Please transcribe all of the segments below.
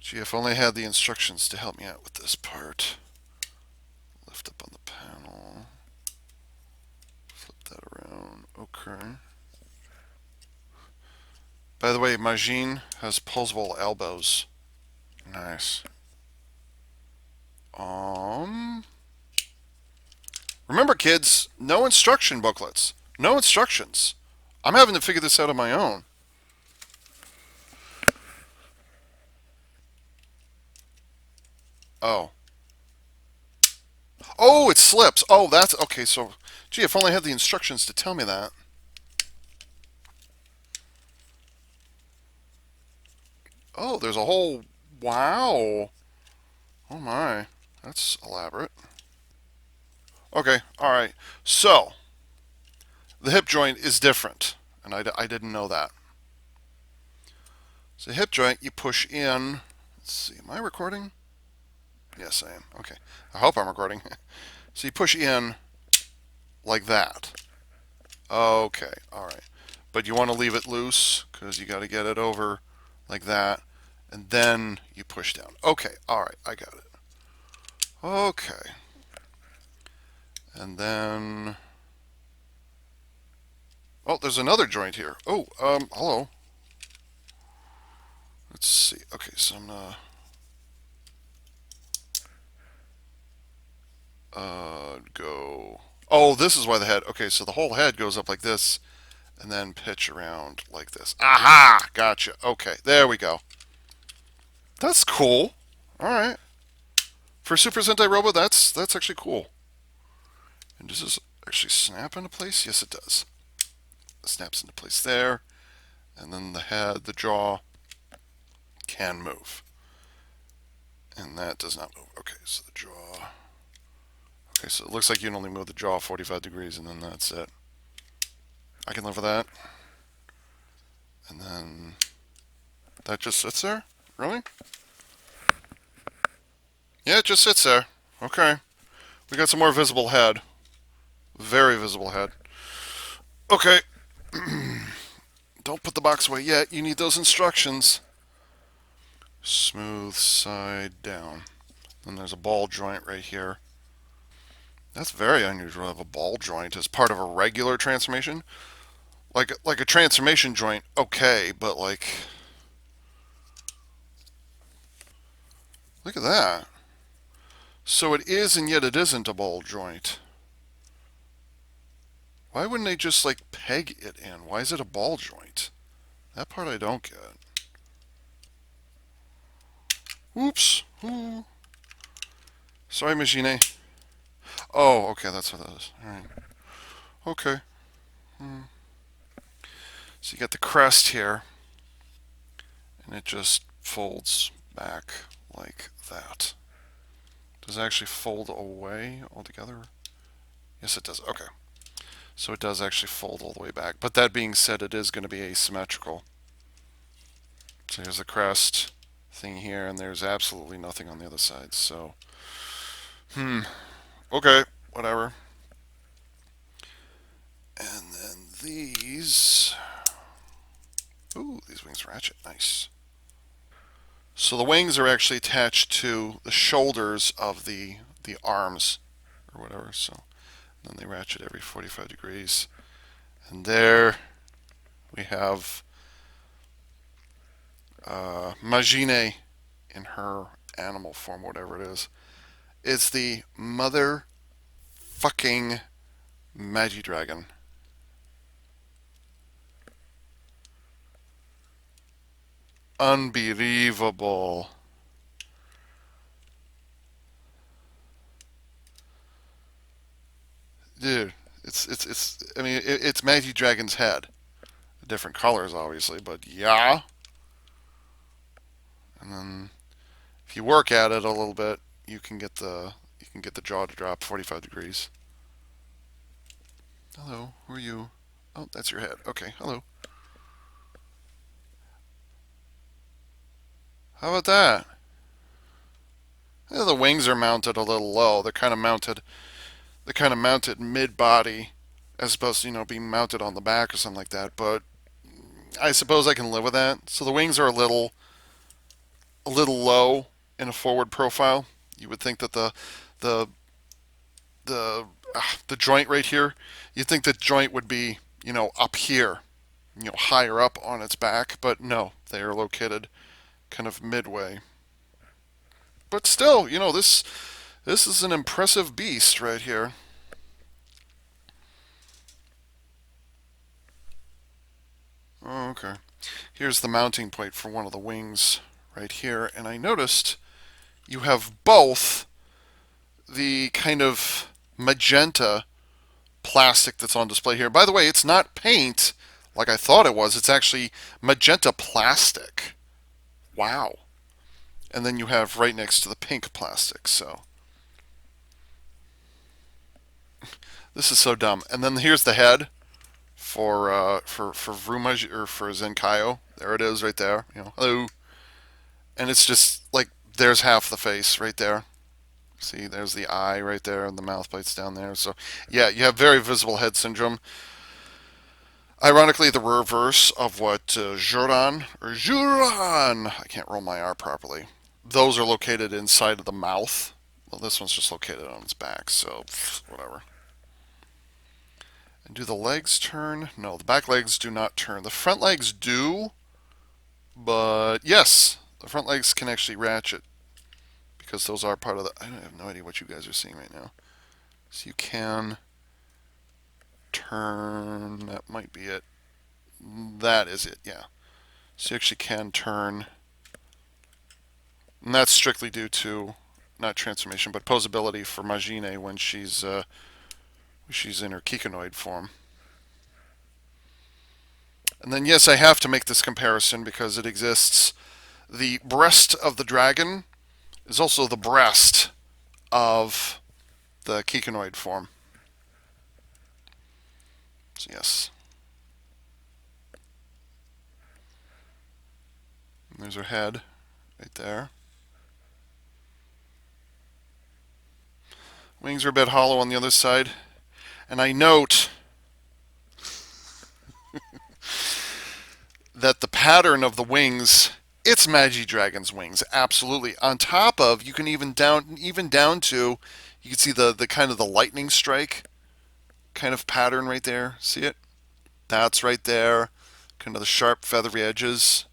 Gee, if only I had the instructions to help me out with this part. Lift up on the panel. Flip that around. Okay. By the way, Majine has posable elbows. Nice. Um. Remember, kids, no instruction booklets. No instructions. I'm having to figure this out on my own. Oh. Oh, it slips. Oh, that's okay. So, gee, if only I had the instructions to tell me that. Oh, there's a whole. Wow. Oh my. That's elaborate. Okay, all right. So, the hip joint is different, and I didn't know that. So, hip joint, you push in. Let's see, am I recording? Yes, I am. Okay. I hope I'm recording. So, you push in like that. Okay, all right. But you want to leave it loose because you got to get it over like that, and then you push down. Okay, all right, I got it. Okay. And then, oh, there's another joint here. Oh, hello. Let's see. Okay, so I'm gonna go. Oh, this is why the head. Okay, so the whole head goes up like this, and then pitch around like this. Aha! Gotcha. Okay, there we go. That's cool. All right. For Super Sentai Robo, that's actually cool. And does this actually snap into place? Yes, it does. It snaps into place there, and then the head, the jaw can move, and that does not move. Okay, so the jaw. Okay, so it looks like you can only move the jaw 45 degrees, and then that's it. I can live with that. And then that just sits there? Really? Yeah, it just sits there. Okay. We got some more visible head. Very visible head. Okay. Don't put the box away yet. You need those instructions. Smooth side down. Then there's a ball joint right here. That's very unusual to have a ball joint as part of a regular transformation. Like a transformation joint, okay, but like, look at that. So it is and yet it isn't a ball joint. Why wouldn't they just like peg it in? Why is it a ball joint? That part I don't get. Oops. Ooh. Sorry, Majine. Oh, okay, that's what that is. All right. Okay. So you got the crest here, and it just folds back like that. Does it actually fold away altogether? Yes, it does. Okay. So it does actually fold all the way back. But that being said, it is going to be asymmetrical. So here's the crest thing here, and there's absolutely nothing on the other side. So, okay, whatever. And then these. Ooh, these wings ratchet. Nice. So the wings are actually attached to the shoulders of the arms or whatever. So then they ratchet every 45 degrees. And there we have Majine in her animal form, whatever it is. It's the motherfucking Magidragon. Unbelievable. Dude, it's I mean it's Magidragon's head. Different colors obviously, but yeah. And then if you work at it a little bit, you can get the jaw to drop 45 degrees. Hello, who are you? Oh, that's your head. Okay, hello. How about that? Yeah, the wings are mounted a little low. They're kind of mounted mid-body, as opposed to being mounted on the back or something like that. But I suppose I can live with that. So the wings are a little low in a forward profile. You would think that the the the joint right here, you'd think the joint would be, up here, higher up on its back, but no, they are located kind of midway. But still, this is an impressive beast right here. Oh, okay. Here's the mounting point for one of the wings right here, and I noticed you have both the kind of magenta plastic that's on display here. By the way, it's not paint like I thought it was. It's actually magenta plastic. Wow. And then you have right next to the pink plastic. So this is so dumb. And then here's the head for Vroom or for Zenkaio. There it is right there. Hello. And it's just like there's half the face right there. See, there's the eye right there, and the mouth plates down there. So, yeah, you have very visible head syndrome. Ironically, the reverse of what Juran, I can't roll my R properly. Those are located inside of the mouth. Well, this one's just located on its back, so whatever. And do the legs turn? No, the back legs do not turn. The front legs do, but yes, the front legs can actually ratchet because those are part of the... I have no idea what you guys are seeing right now. So you can turn... That might be it. That is it, yeah. So you actually can turn... And that's strictly due to, not transformation, but posability for Majine when she's in her Kikinoid form. And then, yes, I have to make this comparison because it exists. The breast of the dragon is also the breast of the Kikinoid form. So, yes. And there's her head right there. Wings are a bit hollow on the other side. And I note that the pattern of the wings, it's Magidragon's wings, absolutely. On top of, you can even down to, you can see the kind of the lightning strike kind of pattern right there. See it? That's right there. Kind of the sharp feathery edges.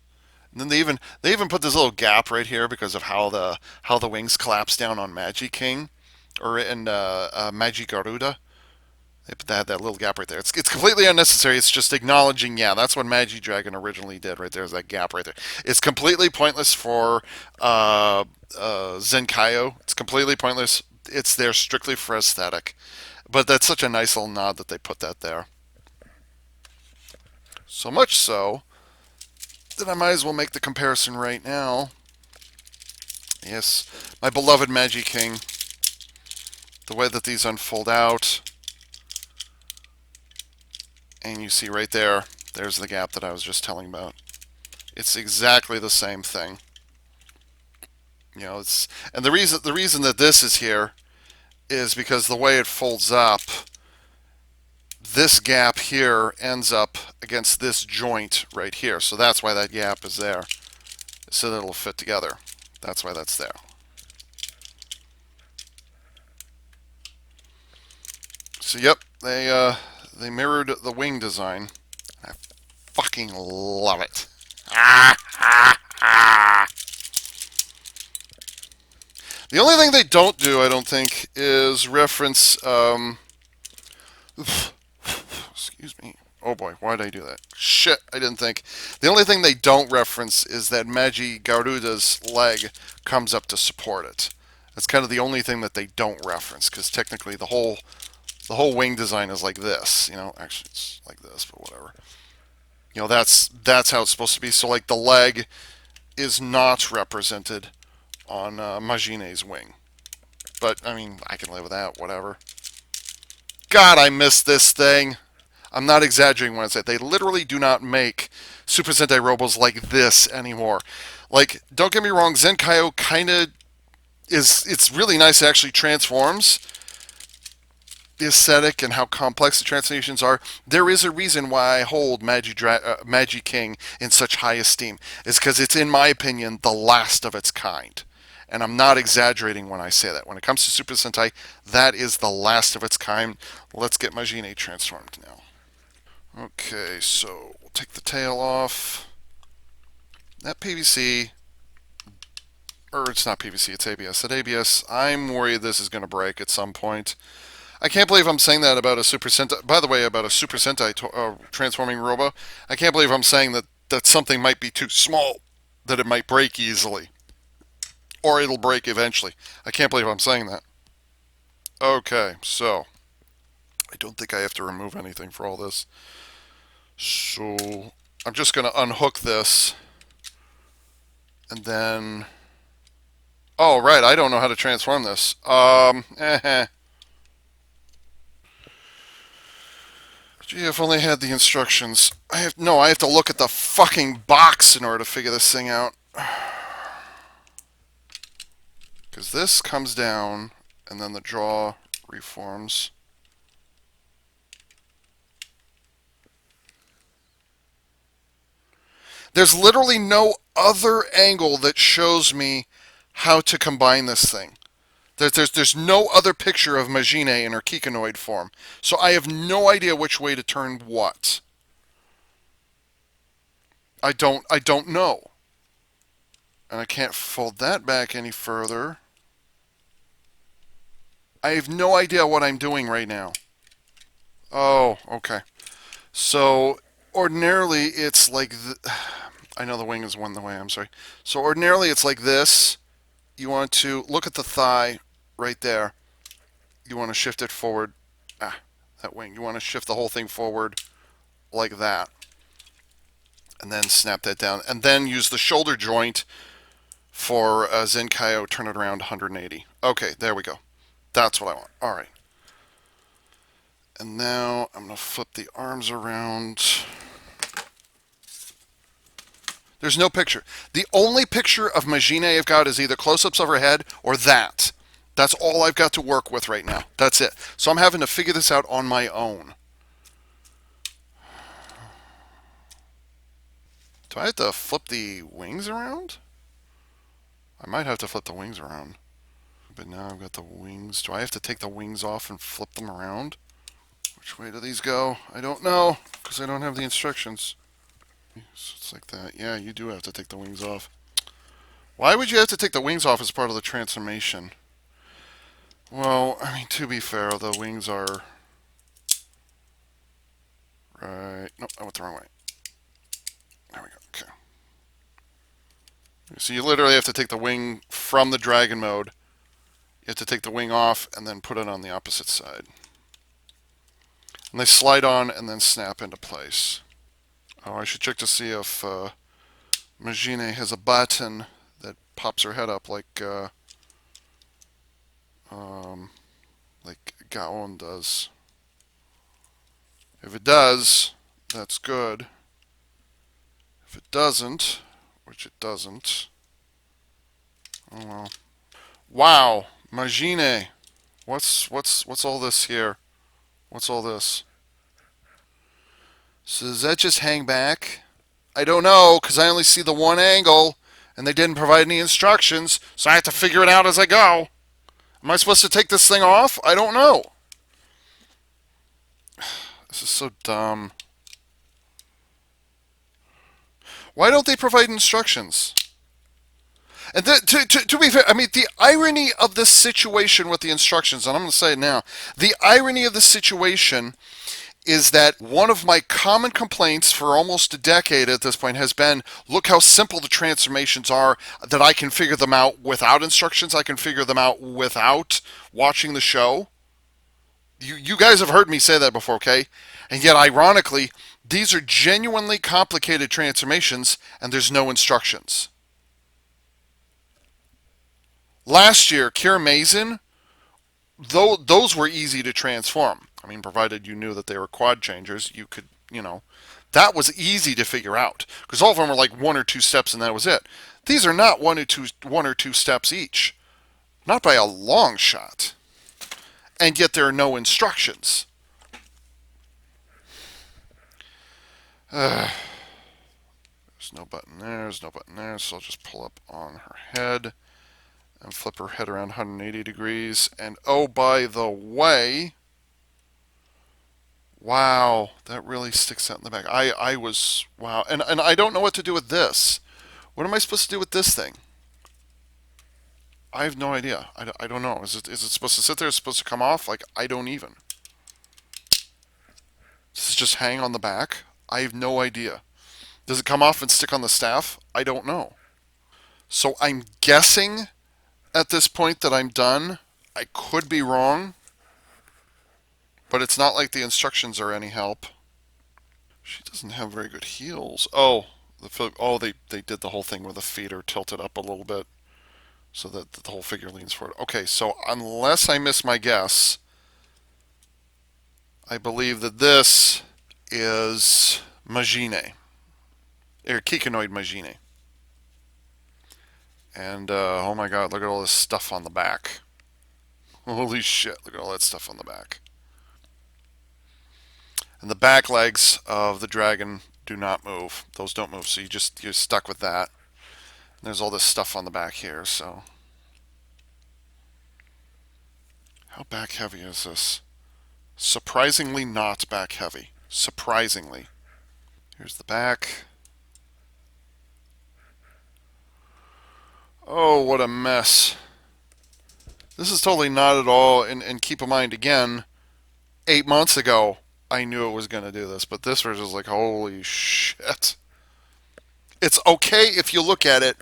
And then they even put this little gap right here because of how the wings collapse down on Magiking or in Magigaruda. They had that little gap right there. It's completely unnecessary. It's just acknowledging, yeah, that's what Magidragon originally did right there, is that gap right there. It's completely pointless for Zenkaio. It's completely pointless. It's there strictly for aesthetic. But that's such a nice little nod that they put that there. So much so that I might as well make the comparison right now. Yes, my beloved Magiking. The way that these unfold out. And you see right there, there's the gap that I was just telling about. It's exactly the same thing. And the reason that this is here is because the way it folds up, this gap here ends up against this joint right here. So that's why that gap is there, so that it'll fit together. That's why that's there. So yep, they mirrored the wing design. I fucking love it. The only thing they don't do, I don't think, is reference... excuse me. Oh boy, why did I do that? Shit, I didn't think. The only thing they don't reference is that Magigaruda's leg comes up to support it. That's kind of the only thing that they don't reference, because technically the whole wing design is like this. Actually it's like this, but whatever. That's how it's supposed to be. So like the leg is not represented on Majine's wing. But I mean, I can live with that, whatever. God, I miss this thing. I'm not exaggerating when I say they literally do not make Super Sentai Robos like this anymore. Like, don't get me wrong, Zenkaio kind of it's really nice. It actually transforms. the aesthetic and how complex the transformations are, there is a reason why I hold Magi King in such high esteem. Is because it's, in my opinion, the last of its kind. And I'm not exaggerating when I say that. When it comes to Super Sentai, that is the last of its kind. Let's get Majine transformed now. Okay, so we'll take the tail off. That PVC, or it's not PVC, it's ABS. At ABS, I'm worried this is going to break at some point. I can't believe I'm saying that about a Super Sentai. By the way, about a Super Sentai transforming robo, I can't believe I'm saying that something might be too small, that it might break easily, or it'll break eventually. I can't believe I'm saying that. Okay, so I don't think I have to remove anything for all this. So I'm just going to unhook this, and then. Oh right, I don't know how to transform this. Gee, if only I had the instructions. I have to look at the fucking box in order to figure this thing out. Because this comes down, and then the jaw reforms. There's literally no other angle that shows me how to combine this thing. There's no other picture of Majine in her Kikanoid form. So I have no idea which way to turn what. I don't know. And I can't fold that back any further. I have no idea what I'm doing right now. Oh, okay. So ordinarily it's like I know the wing is one the way, I'm sorry. So ordinarily it's like this. You want to look at the thigh right there. You want to shift it forward. That wing. You want to shift the whole thing forward like that. And then snap that down. And then use the shoulder joint for Zenkaio, turn it around 180. Okay, there we go. That's what I want. All right. And now I'm going to flip the arms around. There's no picture. The only picture of Majine I've got is either close-ups of her head or that. That's all I've got to work with right now. That's it. So I'm having to figure this out on my own. Do I have to flip the wings around? I might have to flip the wings around. But now I've got the wings. Do I have to take the wings off and flip them around? Which way do these go? I don't know, because I don't have the instructions. So it's like that. Yeah, you do have to take the wings off. Why would you have to take the wings off as part of the transformation? Well, I mean, to be fair, the wings are... Right. Nope, I went the wrong way. There we go. Okay. So you literally have to take the wing from the dragon mode. You have to take the wing off and then put it on the opposite side. And they slide on and then snap into place. Oh, I should check to see if Majine has a button that pops her head up like Gaon does. If it does, that's good. If it doesn't, which it doesn't, oh well. Wow, Majine, what's all this here? What's all this? So does that just hang back? I don't know, because I only see the one angle, and they didn't provide any instructions, so I have to figure it out as I go. Am I supposed to take this thing off? I don't know. This is so dumb. Why don't they provide instructions? And to be fair, I mean, the irony of this situation with the instructions, and I'm going to say it now, the irony of the situation is that one of my common complaints for almost a decade at this point has been, look how simple the transformations are, that I can figure them out without instructions, I can figure them out without watching the show. You guys have heard me say that before, okay? And yet, ironically, these are genuinely complicated transformations, and there's no instructions. Last year, Cure Mazin, those were easy to transform. I mean, provided you knew that they were quad changers, you could, that was easy to figure out. Because all of them were like one or two steps and that was it. These are not one or two steps each. Not by a long shot. and yet there are no instructions. There's no button there, there's no button there, so I'll just pull up on her head and flip her head around 180 degrees. And oh, by the way, wow, that really sticks out in the back. I was, wow. And I don't know what to do with this. What am I supposed to do with this thing? I have no idea. I don't know. Is it supposed to sit there? Is it supposed to come off? Like, I don't even. Does it just hang on the back? I have no idea. Does it come off and stick on the staff? I don't know. So I'm guessing at this point that I'm done. I could be wrong, but it's not like the instructions are any help. She doesn't have very good heels. Oh, they did the whole thing where the feet are tilted up a little bit so that the whole figure leans forward. Okay, so unless I miss my guess, I believe that this is Majine, or Kikinoid Majine. And oh my god, look at all this stuff on the back. Holy shit, look at all that stuff on the back. And the back legs of the dragon do not move. Those don't move, so you're stuck with that. And there's all this stuff on the back here, so how back heavy is this? Surprisingly not back heavy. Surprisingly. Here's the back. Oh, what a mess. This is totally not at all, and keep in mind, again, 8 months ago, I knew it was going to do this, but this was just like, holy shit. It's okay if you look at it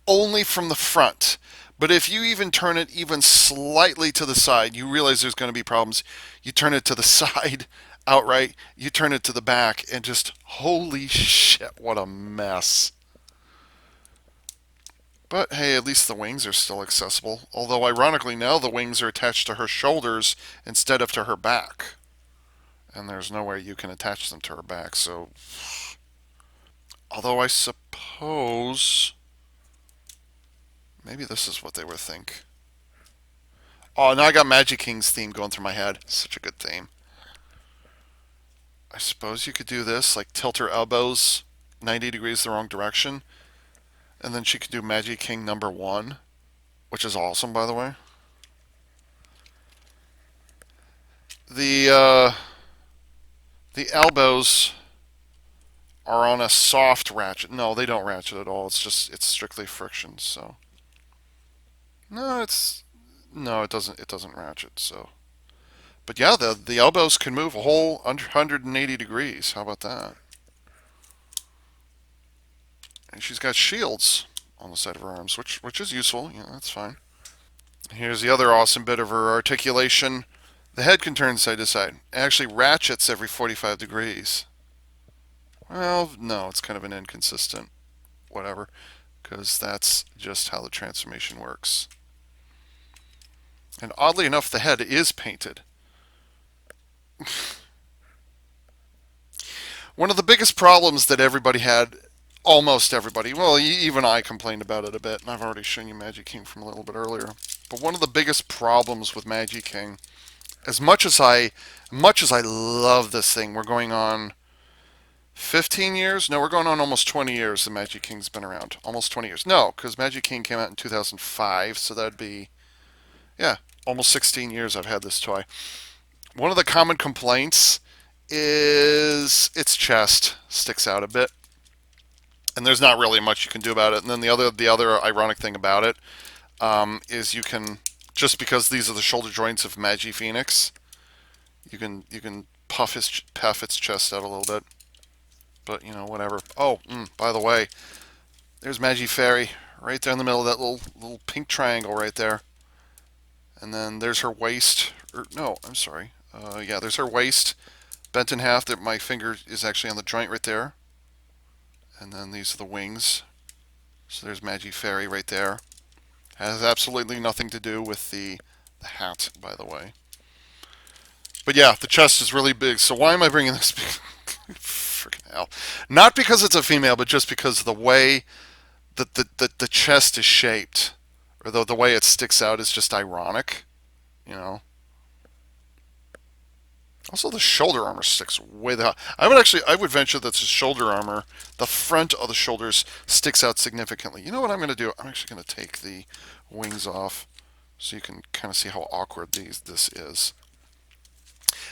only from the front, but if you even turn it even slightly to the side, you realize there's going to be problems. You turn it to the side outright, you turn it to the back, and just, holy shit, what a mess. But hey, at least the wings are still accessible. Although, ironically, now the wings are attached to her shoulders instead of to her back. And there's nowhere you can attach them to her back, so. Although I suppose. Maybe this is what they would think. Oh, now I got Magic King's theme going through my head. Such a good theme. I suppose you could do this, like tilt her elbows 90 degrees the wrong direction. And then she could do Magic King #1, which is awesome, by the way. The the elbows are on a soft ratchet. No, they don't ratchet at all. It's strictly friction. So no, it doesn't ratchet. So, but yeah, the elbows can move a whole 180 degrees. How about that? And she's got shields on the side of her arms, which is useful. Yeah, that's fine. Here's the other awesome bit of her articulation. The head can turn side to side. It actually ratchets every 45 degrees. Well, no, it's kind of an inconsistent whatever, because that's just how the transformation works. And oddly enough, the head is painted. One of the biggest problems that everybody had, almost everybody, well, even I complained about it a bit, and I've already shown you Magic King from a little bit earlier. But one of the biggest problems with Magic King, as much as I love this thing, we're going on 15 years? No, we're going on almost 20 years the Magic King's been around. Almost 20 years. No, because Magic King came out in 2005, so that'd be, yeah, almost 16 years I've had this toy. One of the common complaints is its chest sticks out a bit, and there's not really much you can do about it. And then the other ironic thing about it is you can, just because these are the shoulder joints of Magi Phoenix, you can puff its chest out a little bit. But whatever. Oh, by the way, there's Magi Fairy right there in the middle of that little pink triangle right there. And then there's her waist. No, I'm sorry. Yeah, there's her waist bent in half. That my finger is actually on the joint right there. And then these are the wings. So there's Magi Fairy right there. Has absolutely nothing to do with the hat, by the way. But yeah, the chest is really big. So why am I bringing this? Freaking hell! Not because it's a female, but just because of the way that the chest is shaped, or the way it sticks out is just ironic. You know. Also, the shoulder armor sticks way the hell. I would venture that the shoulder armor, the front of the shoulders sticks out significantly. You know what I'm going to do? I'm actually going to take the wings off so you can kind of see how awkward this is.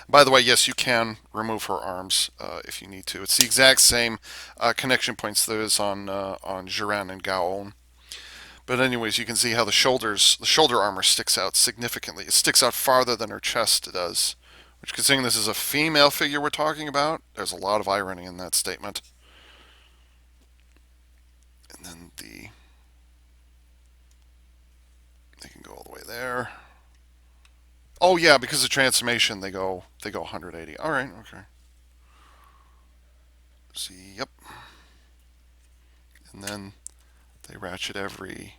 By the way, yes, you can remove her arms if you need to. It's the exact same connection points there is on Jiran and Gaon. But anyways, you can see how the shoulder armor sticks out significantly. It sticks out farther than her chest does. Which, considering this is a female figure we're talking about, there's a lot of irony in that statement. And then they can go all the way there. Oh yeah, because of transformation, they go 180. All right, okay. See, yep. And then they ratchet every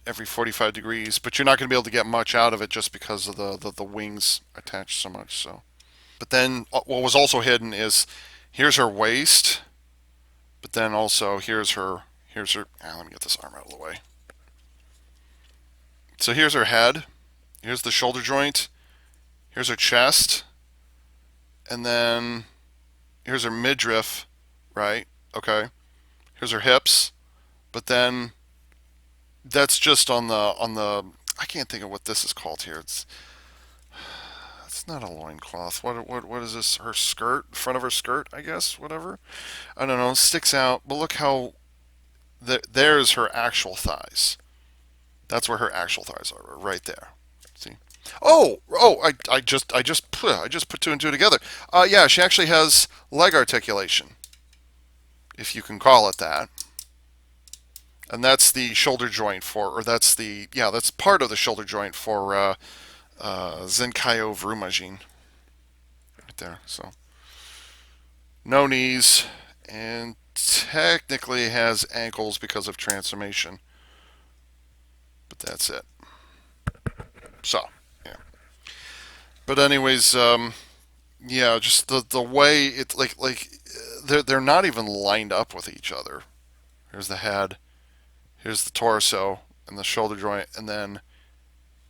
45 degrees, but you're not going to be able to get much out of it just because of the wings attached so much. So, but then what was also hidden is here's her waist, but then also here's her. Let me get this arm out of the way. So here's her head, here's the shoulder joint, here's her chest, and then here's her midriff, right? Okay. Here's her hips, but then that's just on the. I can't think of what this is called here. It's not a loincloth. What is this? Her skirt, front of her skirt, I guess. Whatever. I don't know. Sticks out, but look how there's her actual thighs. That's where her actual thighs are, right there. See? Oh! I just put two and two together. Yeah, she actually has leg articulation, if you can call it that. And that's the shoulder joint that's part of the shoulder joint for Zenkaio Vroom Majine, right there. So no knees, and technically has ankles because of transformation, but that's it. So yeah. But anyways, yeah, just the way it like they're not even lined up with each other. Here's the head, here's the torso, and the shoulder joint, and then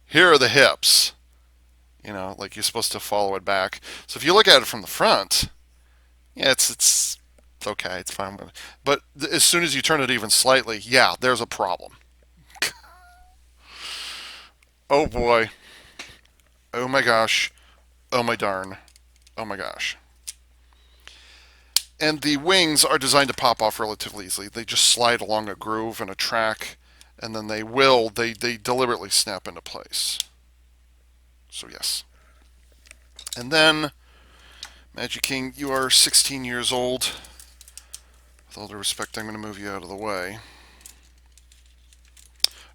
here are the hips. Like you're supposed to follow it back. So if you look at it from the front, yeah, it's okay, it's fine. But as soon as you turn it even slightly, yeah, there's a problem. Oh boy. Oh my gosh. Oh my darn. Oh my gosh. And the wings are designed to pop off relatively easily. They just slide along a groove and a track, and then they deliberately snap into place. So yes. And then, Magic King, you are 16 years old. With all due respect, I'm going to move you out of the way.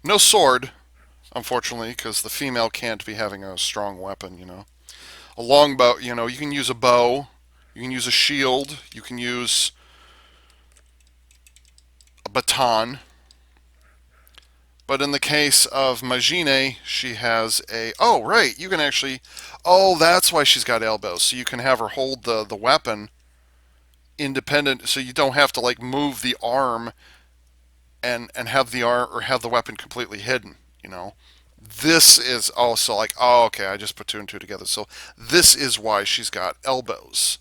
No sword, unfortunately, because the female can't be having a strong weapon. A long bow, you can use a bow, you can use a shield, you can use a baton. But in the case of Majine, she has a. Oh, right, you can actually. Oh, that's why she's got elbows. So you can have her hold the weapon independent, so you don't have to like move the arm and have the arm or have the weapon completely hidden. This is also like, oh, okay, I just put two and two together. So this is why she's got elbows.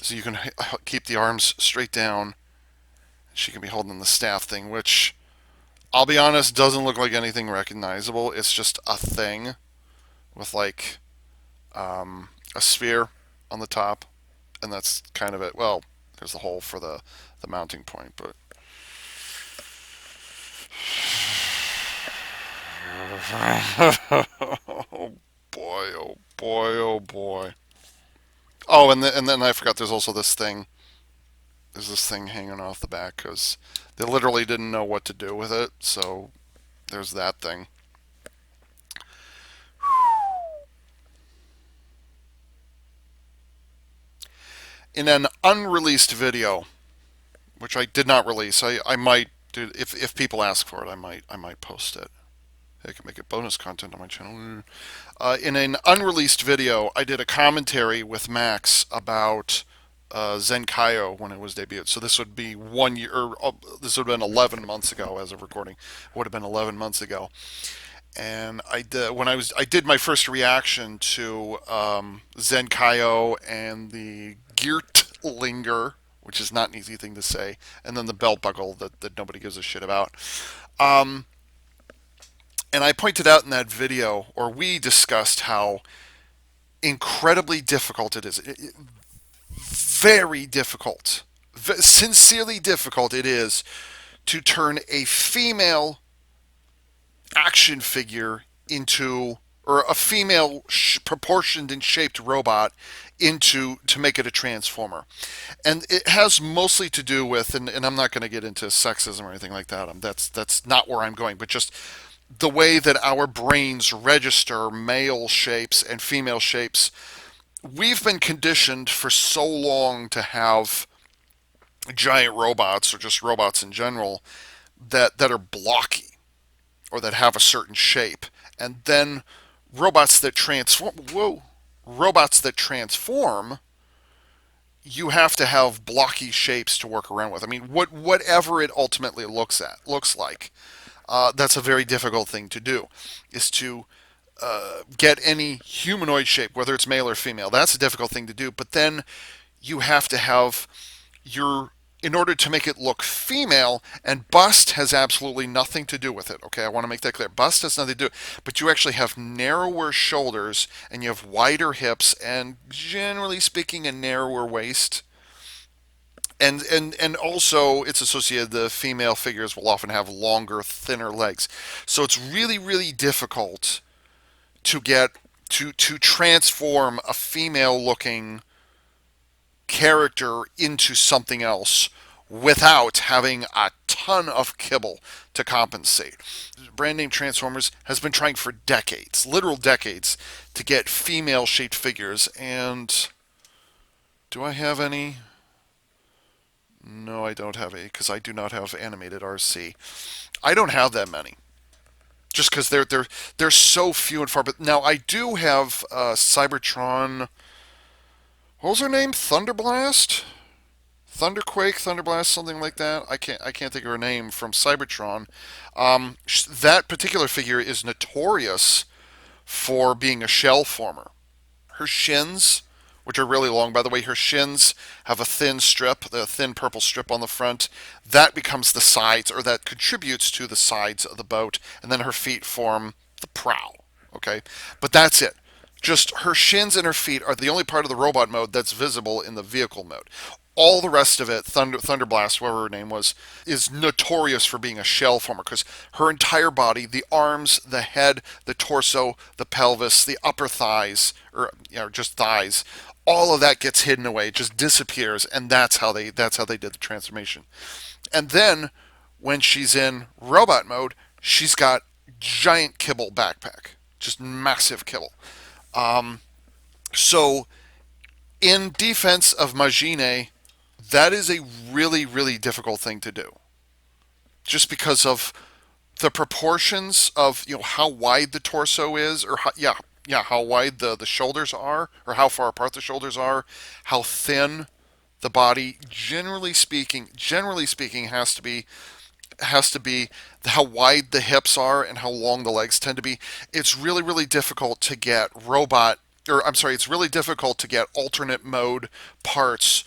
So you can keep the arms straight down. She can be holding the staff thing, which I'll be honest, doesn't look like anything recognizable. It's just a thing with like a sphere on the top, and that's kind of it. Well, there's the hole for the mounting point, but oh boy, oh boy, oh boy. Oh, and then I forgot. There's also this thing. There's this thing hanging off the back because they literally didn't know what to do with it. So there's that thing. In an unreleased video, which I did not release, I might do if people ask for it. I might post it. I can make it bonus content on my channel. In an unreleased video, I did a commentary with Max about Zenkaio when it was debuted. So this would be 1 year. This would have been 11 months ago as of recording. It would have been 11 months ago. And I did my first reaction to Zenkaio and the Geertlinger, which is not an easy thing to say, and then the belt buckle that nobody gives a shit about. Um, and I pointed out in that video, or we discussed how incredibly difficult it is. Very difficult, sincerely difficult it is to turn a female action figure into, or a female proportioned and shaped robot into, to make it a transformer. And it has mostly to do with, and I'm not going to get into sexism or anything like that. That's not where I'm going, but just the way that our brains register male shapes and female shapes. We've been conditioned for so long to have giant robots, or just robots in general, that are blocky, or that have a certain shape. And then robots that transform, whoa, robots that transform, you have to have blocky shapes to work around with. I mean, whatever it ultimately looks like, that's a very difficult thing to do, is to get any humanoid shape, whether it's male or female. That's a difficult thing to do. But then you have to have your, in order to make it look female, and bust has absolutely nothing to do with it. Okay, I want to make that clear. Bust has nothing to do, but you actually have narrower shoulders, and you have wider hips, and generally speaking, a narrower waist. And also it's associated, the female figures will often have longer, thinner legs. So it's really, really difficult to get to transform a female looking character into something else without having a ton of kibble to compensate. Brand name Transformers has been trying for decades, literal decades, to get female shaped figures. And do I have any? No, I don't have any, because I do not have animated RC. I don't have that many, just because they're so few and far. But now I do have Cybertron. What was her name? Thunderblast, Thunderquake, Thunderblast, something like that. I can't think of her name, from Cybertron. That particular figure is notorious for being a shell former. Her shins, which are really long, by the way, her shins have a thin strip, the thin purple strip on the front. That becomes the sides, or that contributes to the sides of the boat, and then her feet form the prow. Okay, but that's it. Just her shins and her feet are the only part of the robot mode that's visible in the vehicle mode. All the rest of it, Thunderblast, whatever her name was, is notorious for being a shell former, because her entire body, the arms, the head, the torso, the pelvis, the upper thighs, or just thighs, all of that gets hidden away, it just disappears, and that's how they did the transformation. And then when she's in robot mode, she's got giant kibble backpack, just massive kibble. So in defense of Majine, that is a really, really difficult thing to do, just because of the proportions of, how wide the torso is, or how wide the shoulders are, or how far apart the shoulders are, how thin the body, generally speaking, has to be how wide the hips are and how long the legs tend to be. It's really, really difficult to get it's really difficult to get alternate mode parts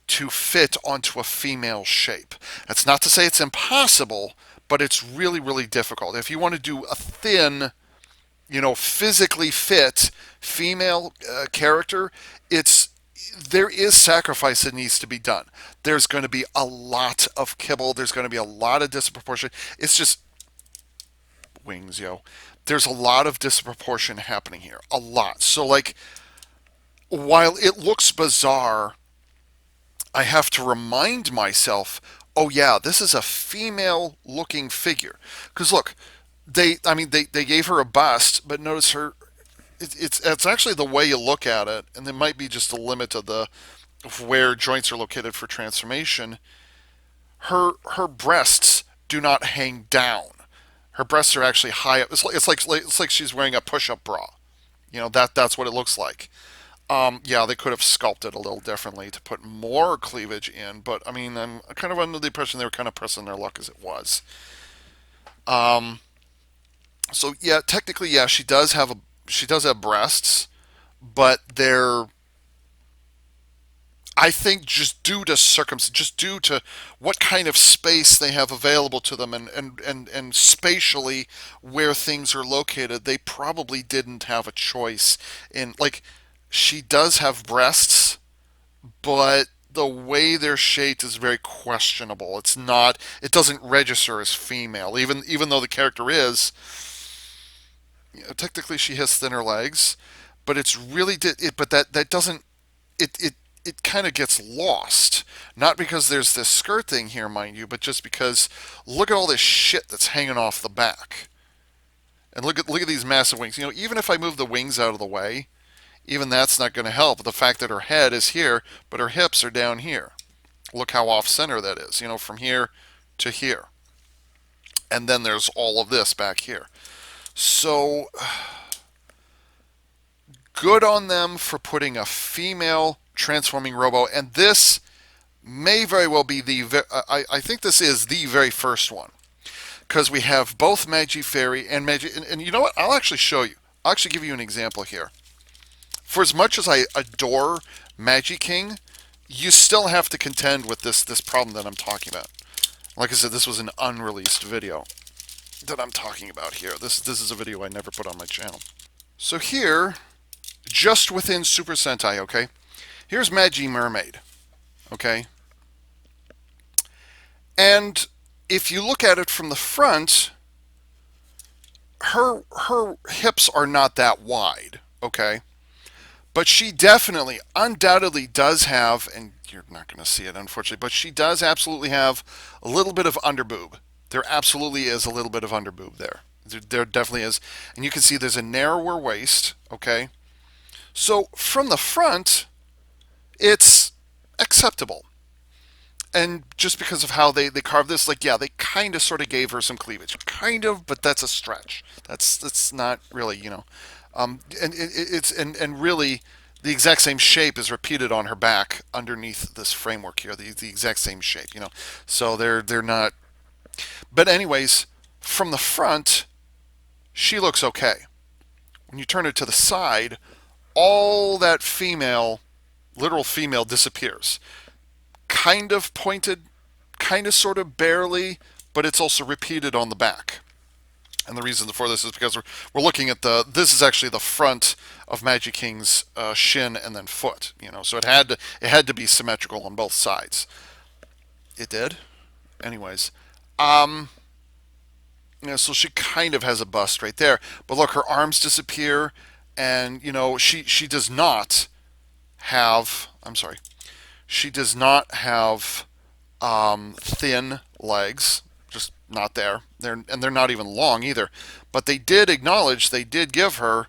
to fit onto a female shape. That's not to say it's impossible, but it's really, really difficult. If you want to do a thin, physically fit female character, there is sacrifice that needs to be done. There's going to be a lot of kibble. There's going to be a lot of disproportion. It's just wings, yo. There's a lot of disproportion happening here. A lot. So, like, while it looks bizarre, I have to remind myself, oh yeah, this is a female looking figure. Because look, they gave her a bust, but notice her, it's actually the way you look at it, and there might be just a limit of where joints are located for transformation. Her breasts do not hang down. Her breasts are actually high up. It's like she's wearing a push-up bra. That's what it looks like. Yeah, they could have sculpted a little differently to put more cleavage in, but I mean, I'm kind of under the impression they were kind of pressing their luck as it was. Um, So yeah, technically, yeah, she does have breasts, but they're, I think, just due to just due to what kind of space they have available to them, and spatially where things are located, they probably didn't have a choice in, like, she does have breasts, but the way they're shaped is very questionable. It's not. It doesn't register as female, even though the character is. You know, technically, she has thinner legs, but it's really but that doesn't. It it kind of gets lost. Not because there's this skirt thing here, mind you, but just because look at all this shit that's hanging off the back, and look at these massive wings. You know, even if I move the wings out of the way, even that's not going to help. The fact that her head is here, but her hips are down here. Look how off center that is, you know, from here to here. And then there's all of this back here. So good on them for putting a female transforming robo. And this may very well be I think this is the very first one. Because we have both Magi Fairy and Magi. And you know what? I'll actually show you. I'll actually give you an example here. For as much as I adore Magi King, you still have to contend with this problem that I'm talking about. Like I said, this was an unreleased video that I'm talking about here. This is a video I never put on my channel. So here, just within Super Sentai, okay, here's Magi Mermaid, okay, and if you look at it from the front, her hips are not that wide, okay, but she definitely, undoubtedly does have, and you're not going to see it unfortunately, but she does absolutely have a little bit of underboob. There absolutely is a little bit of underboob there. There definitely is. And you can see there's a narrower waist, okay? So from the front, it's acceptable. And just because of how they carved this, like, yeah, they kind of sort of gave her some cleavage. Kind of, but that's a stretch. That's not really, you know. And really, the exact same shape is repeated on her back underneath this framework here. The exact same shape, you know. So they're not. But anyways, from the front, she looks okay. When you turn it to the side, all that female, literal female, disappears. Kind of pointed, kind of sort of barely, but it's also repeated on the back. And the reason for this is because we're looking at this is actually the front of Magi King's shin and then foot, you know. So it had to be symmetrical on both sides. It did. Anyways, you know, so she kind of has a bust right there. But look, her arms disappear, and you know, she does not have. I'm sorry. She does not have thin legs. Just not there. They're not even long either. But they did acknowledge, they did give her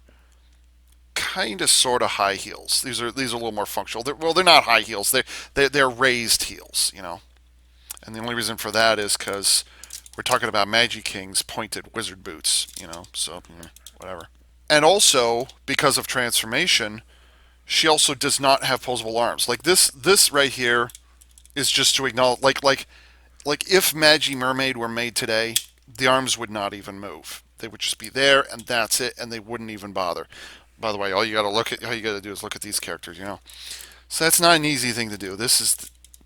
kind of sort of high heels. These are a little more functional. They're not high heels. They're raised heels. You know. And the only reason for that is because we're talking about Magi King's pointed wizard boots, you know, so whatever. And also, because of transformation, she also does not have posable arms. Like this right here is just to acknowledge, like if Magi Mermaid were made today, the arms would not even move. They would just be there, and that's it, and they wouldn't even bother. By the way, all you got to do is look at these characters, you know. So that's not an easy thing to do.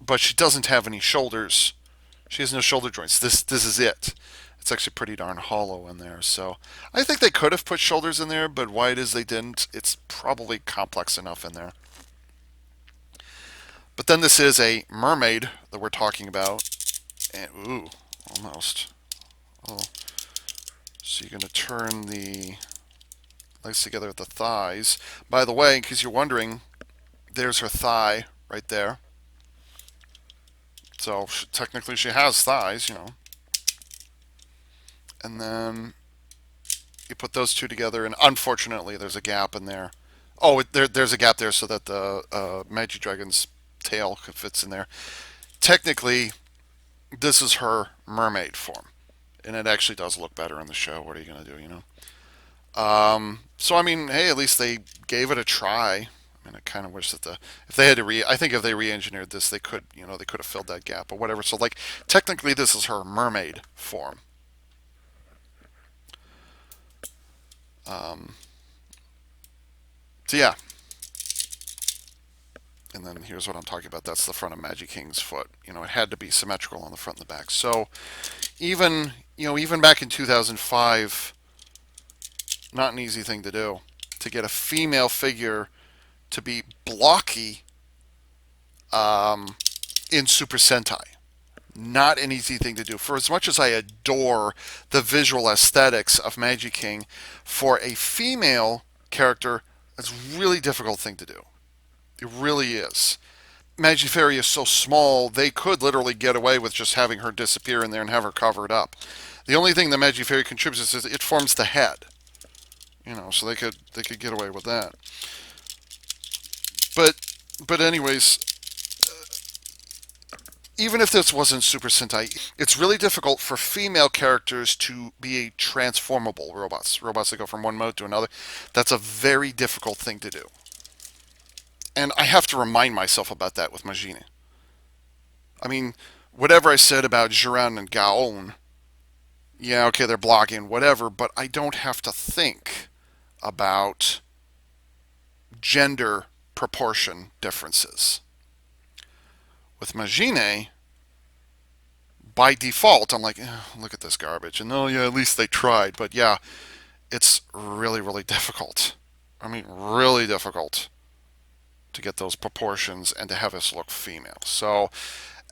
But she doesn't have any shoulders. She has no shoulder joints. This is it. It's actually pretty darn hollow in there. So I think they could have put shoulders in there, but why it is they didn't, it's probably complex enough in there. But then this is a mermaid that we're talking about. And, ooh, almost. Oh. So you're going to turn the legs together at the thighs. By the way, in case you're wondering, there's her thigh right there. So technically she has thighs, you know. And then you put those two together, and unfortunately there's a gap in there. Oh, there's a gap there so that the Magi Dragon's tail fits in there. Technically, this is her mermaid form, and it actually does look better in the show. What are you going to do, you know? So I mean, hey, at least they gave it a try. I mean, I kind of wish that if they had to I think if they re-engineered this, they could, you know, they could have filled that gap or whatever. So like, technically, this is her mermaid form. So yeah. And then here's what I'm talking about. That's the front of Magiking's foot. You know, it had to be symmetrical on the front and the back. So even back in 2005, not an easy thing to do to get a female figure to be blocky in Super Sentai. Not an easy thing to do. For as much as I adore the visual aesthetics of Majin, for a female character, it's a really difficult thing to do. It really is. Magifairy is so small, they could literally get away with just having her disappear in there and have her covered up. The only thing that Magifairy contributes is it forms the head. You know, so they could get away with that. But anyways, even if this wasn't Super Sentai, it's really difficult for female characters to be transformable robots. Robots that go from one mode to another. That's a very difficult thing to do. And I have to remind myself about that with Majine. I mean, whatever I said about Jiran and Gaon, yeah, okay, they're blocking, whatever, but I don't have to think about gender proportion differences. With Majine, by default, I'm like, look at this garbage. And oh, yeah, at least they tried. But yeah, it's really, really difficult. I mean, really difficult to get those proportions and to have us look female. So,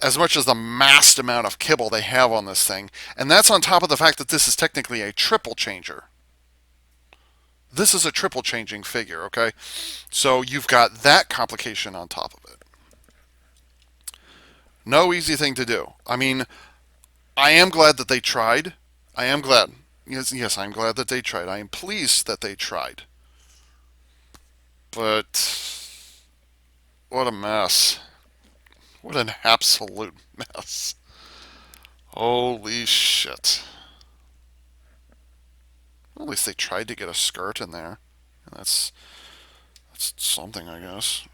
as much as the massed amount of kibble they have on this thing, and that's on top of the fact that this is technically a triple changer. This is a triple changing figure, okay? So you've got that complication on top of it. No easy thing to do. I mean, I am glad that they tried. I am glad. Yes, I'm glad that they tried. I am pleased that they tried. But what a mess. What an absolute mess. Holy shit. Well, at least they tried to get a skirt in there. That's something, I guess.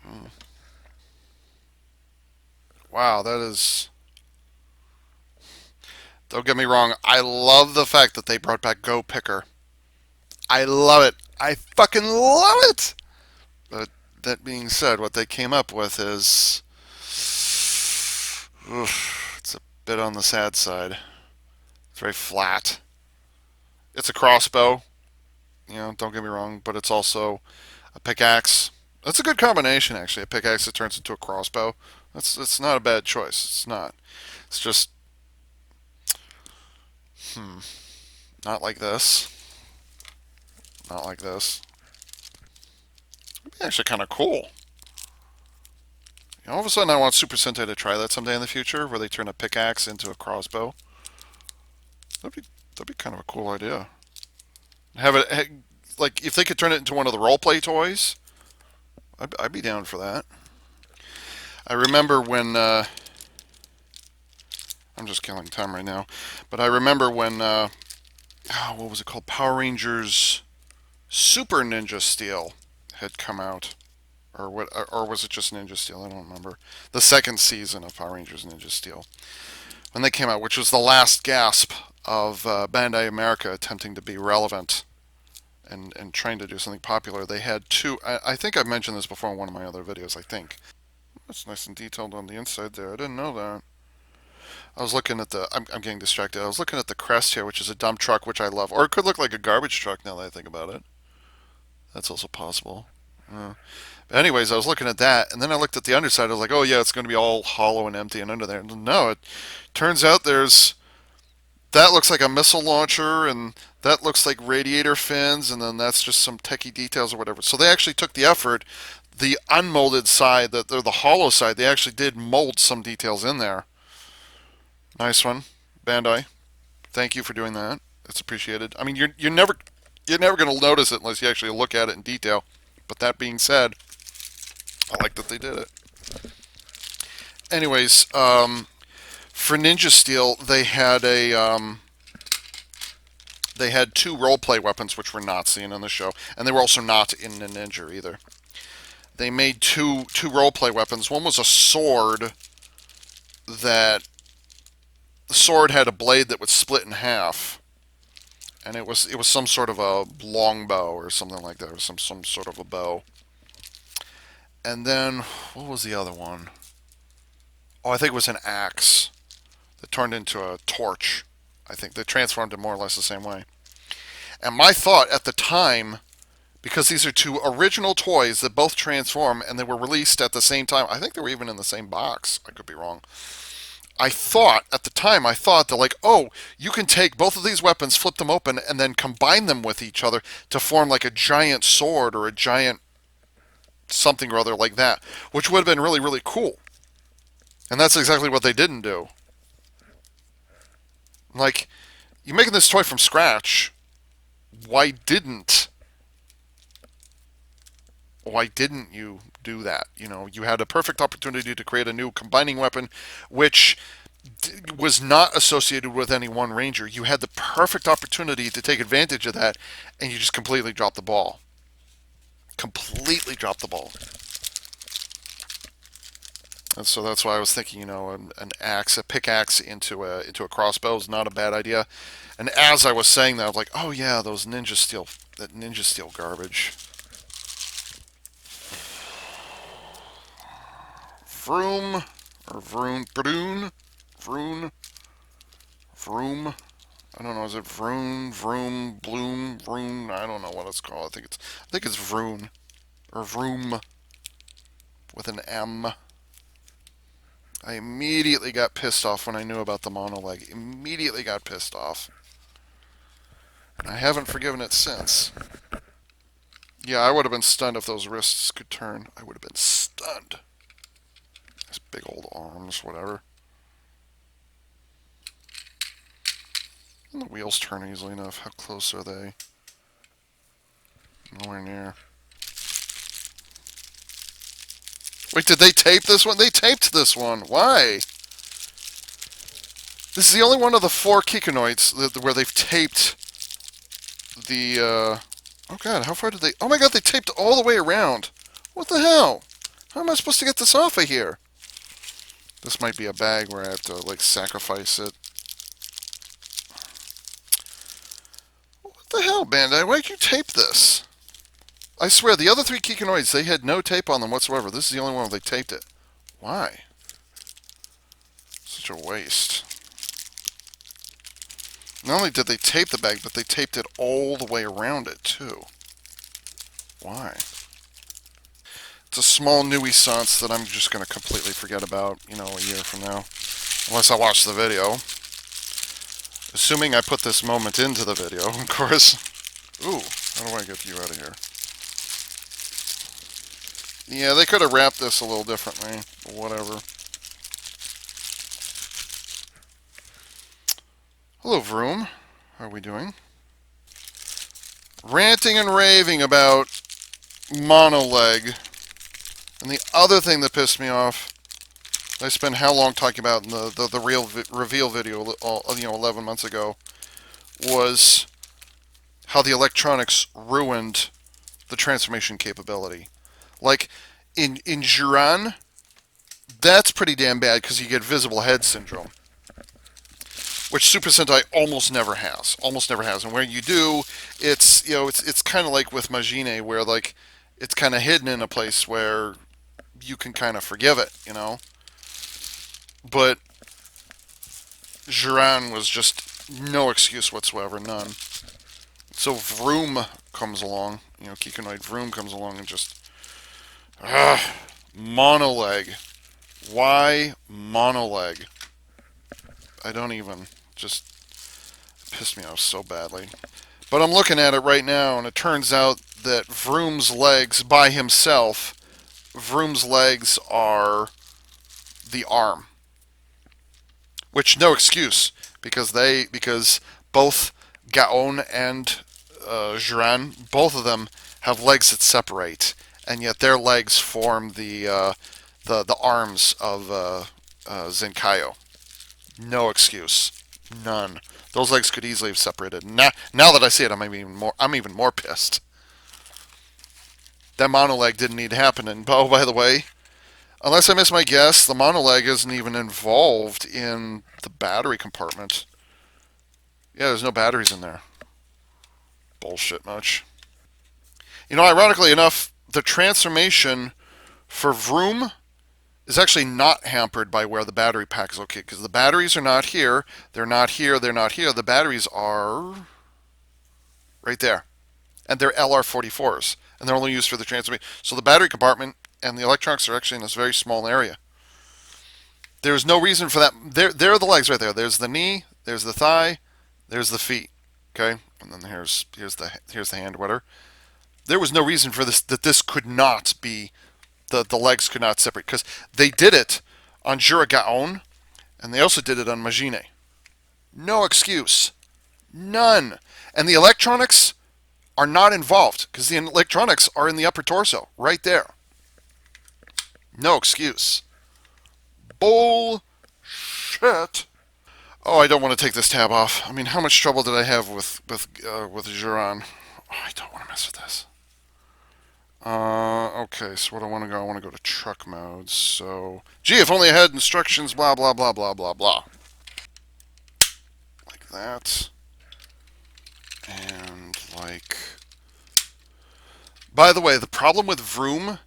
Wow, that is... Don't get me wrong, I love the fact that they brought back Go Picker. I love it. I fucking love it! But that being said, what they came up with is... Oof, it's a bit on the sad side. It's very flat. It's a crossbow. You know, don't get me wrong, but it's also a pickaxe. That's a good combination, actually. A pickaxe that turns into a crossbow. It's not a bad choice. It's not. It's just... Not like this. Not like this. It'd be actually kind of cool. You know, all of a sudden I want Super Sentai to try that someday in the future, where they turn a pickaxe into a crossbow. That'd be kind of a cool idea. Have it, like, if they could turn it into one of the roleplay toys, I'd be down for that. I remember when, I'm just killing time right now, but I remember when, what was it called? Power Rangers Super Ninja Steel had come out. Or what? Or was it just Ninja Steel? I don't remember. The second season of Power Rangers Ninja Steel. When they came out, which was the last gasp of Bandai America attempting to be relevant and trying to do something popular. They had two... I think I've mentioned this before in one of my other videos, I think. That's nice and detailed on the inside there. I didn't know that. I was looking at the... I'm getting distracted. I was looking at the crest here, which is a dump truck, which I love. Or it could look like a garbage truck now that I think about it. That's also possible. But anyways, I was looking at that, and then I looked at the underside. I was like, oh yeah, it's going to be all hollow and empty and under there. No, it turns out there's... That looks like a missile launcher, and that looks like radiator fins, and then that's just some techie details or whatever. So they actually took the effort. The unmolded side, the hollow side, they actually did mold some details in there. Nice one, Bandai. Thank you for doing that. It's appreciated. I mean, you're never going to notice it unless you actually look at it in detail. But that being said, I like that they did it. Anyways, for Ninja Steel, they had two roleplay weapons which were not seen in the show, and they were also not in the Ninja either. They made two roleplay weapons. One was a sword that... The sword had a blade that would split in half. and it was some sort of a longbow or something like that, or some sort of a bow. And then what was the other one? Oh, I think it was an axe that turned into a torch. I think they transformed it more or less the same way. And my thought at the time, because these are two original toys that both transform and they were released at the same time. I think they were even in the same box. I could be wrong. I thought at the time, I thought that like, oh, you can take both of these weapons, flip them open, and then combine them with each other to form like a giant sword or a giant something or other like that, which would have been really, really cool. And that's exactly what they didn't do. Like, you're making this toy from scratch. Why didn't why didn't you do that? You had a perfect opportunity to create a new combining weapon, which was not associated with any one ranger. You had the perfect opportunity to take advantage of that, and you just completely dropped the ball. Completely dropped the ball. And so that's why I was thinking, an axe, a pickaxe into a crossbow is not a bad idea. And as I was saying that, I was like, oh yeah, that ninja steel garbage. Vroom or Vroom. I don't know. Is it Vroom, Bloom, Vroom? I don't know what it's called. I think it's Vroom or Vroom with an M. I immediately got pissed off when I knew about the mono leg. Immediately got pissed off. I haven't forgiven it since. Yeah, I would have been stunned if those wrists could turn. I would have been stunned. These big old arms, whatever. And the wheels turn easily enough. How close are they? Nowhere near. Wait, did they tape this one? They taped this one. Why? This is the only one of the 4 Kikinoids where they've taped the, Oh god, how far did they... Oh my god, they taped all the way around. What the hell? How am I supposed to get this off of here? This might be a bag where I have to, like, sacrifice it. What the hell, Bandai? Why'd you tape this? I swear, the other 3 Kikinoids, they had no tape on them whatsoever. This is the only one where they taped it. Why? Such a waste. Not only did they tape the bag, but they taped it all the way around it, too. Why? It's a small nuisance that I'm just going to completely forget about, a year from now. Unless I watch the video. Assuming I put this moment into the video, of course. Ooh, how do I get you out of here? Yeah, they could have wrapped this a little differently, but whatever. Hello, Vroom. How are we doing? Ranting and raving about monoleg. And the other thing that pissed me off, I spent how long talking about in the real reveal video, 11 months ago, was how the electronics ruined the transformation capability. Like, in Jiran, that's pretty damn bad because you get visible head syndrome, which Super Sentai almost never has. Almost never has. And where you do, it's kind of like with Majine, where like it's kind of hidden in a place where you can kind of forgive it, But Jiran was just no excuse whatsoever, none. So Vroom comes along, Kikinoid Vroom comes along and just monoleg. Why monoleg? I don't even, just pissed me off so badly. But I'm looking at it right now, and it turns out that Vroom's legs by himself, Vroom's legs are the arm. Which, no excuse, because both Gaon and Jiran, both of them have legs that separate, and yet their legs form the arms of Zenkaio. No excuse, none. Those legs could easily have separated. Now that I see it, I'm even more pissed. That monoleg didn't need to happen. And oh, by the way, unless I miss my guess, the monoleg isn't even involved in the battery compartment. Yeah, there's no batteries in there. bullshit much. You know, ironically enough, the transformation for Vroom is actually not hampered by where the battery pack is located because the batteries are not here. They're not here. They're not here. The batteries are right there. And they're LR44s. And they're only used for the transformation. So the battery compartment and the electronics are actually in this very small area. There's no reason for that. There are the legs right there. There's the knee. There's the thigh. There's the feet. Okay, and then here's the hand. Whatever. There was no reason for this that this could not be the legs could not separate because they did it on Juragaon and they also did it on Majine. No excuse. None. And the electronics are not involved because the electronics are in the upper torso right there. No excuse. Bullshit. Oh, I don't want to take this tab off. I mean, how much trouble did I have with Juran? Oh, I don't want to mess with this. Okay, so what I want to go, I want to go to truck mode. So, gee, if only I had instructions, blah, blah, blah, blah, blah, blah. Like that. And like... By the way, the problem with Vroom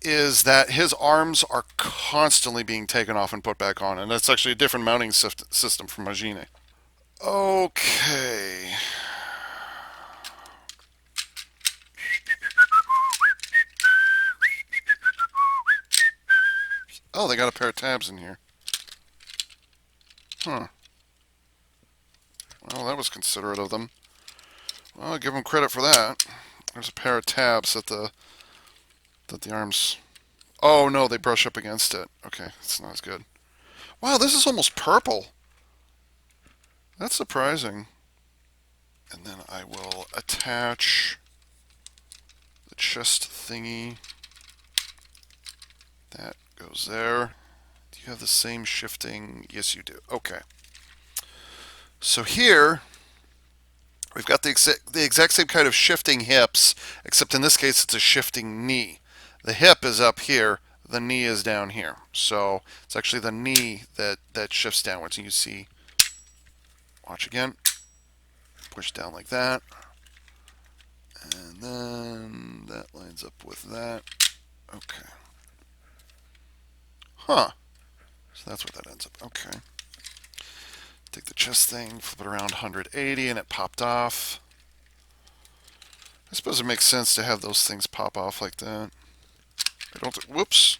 is that his arms are constantly being taken off and put back on, and that's actually a different mounting system from Majine. Okay. Oh, they got a pair of tabs in here. Huh. Well, that was considerate of them. Well, I'll give them credit for that. There's a pair of tabs that the arms... Oh, no, they brush up against it. Okay, that's not as good. Wow, this is almost purple. That's surprising. And then I will attach the chest thingy. That goes there. Do you have the same shifting? Yes, you do. Okay. So here, we've got the exact same kind of shifting hips, except in this case it's a shifting knee. The hip is up here, the knee is down here. So it's actually the knee that shifts downwards. And you see, watch again, push down like that. And then that lines up with that. Okay. Huh. So that's what that ends up. Okay. Take the chest thing, flip it around 180, and it popped off. I suppose it makes sense to have those things pop off like that. I don't... Whoops.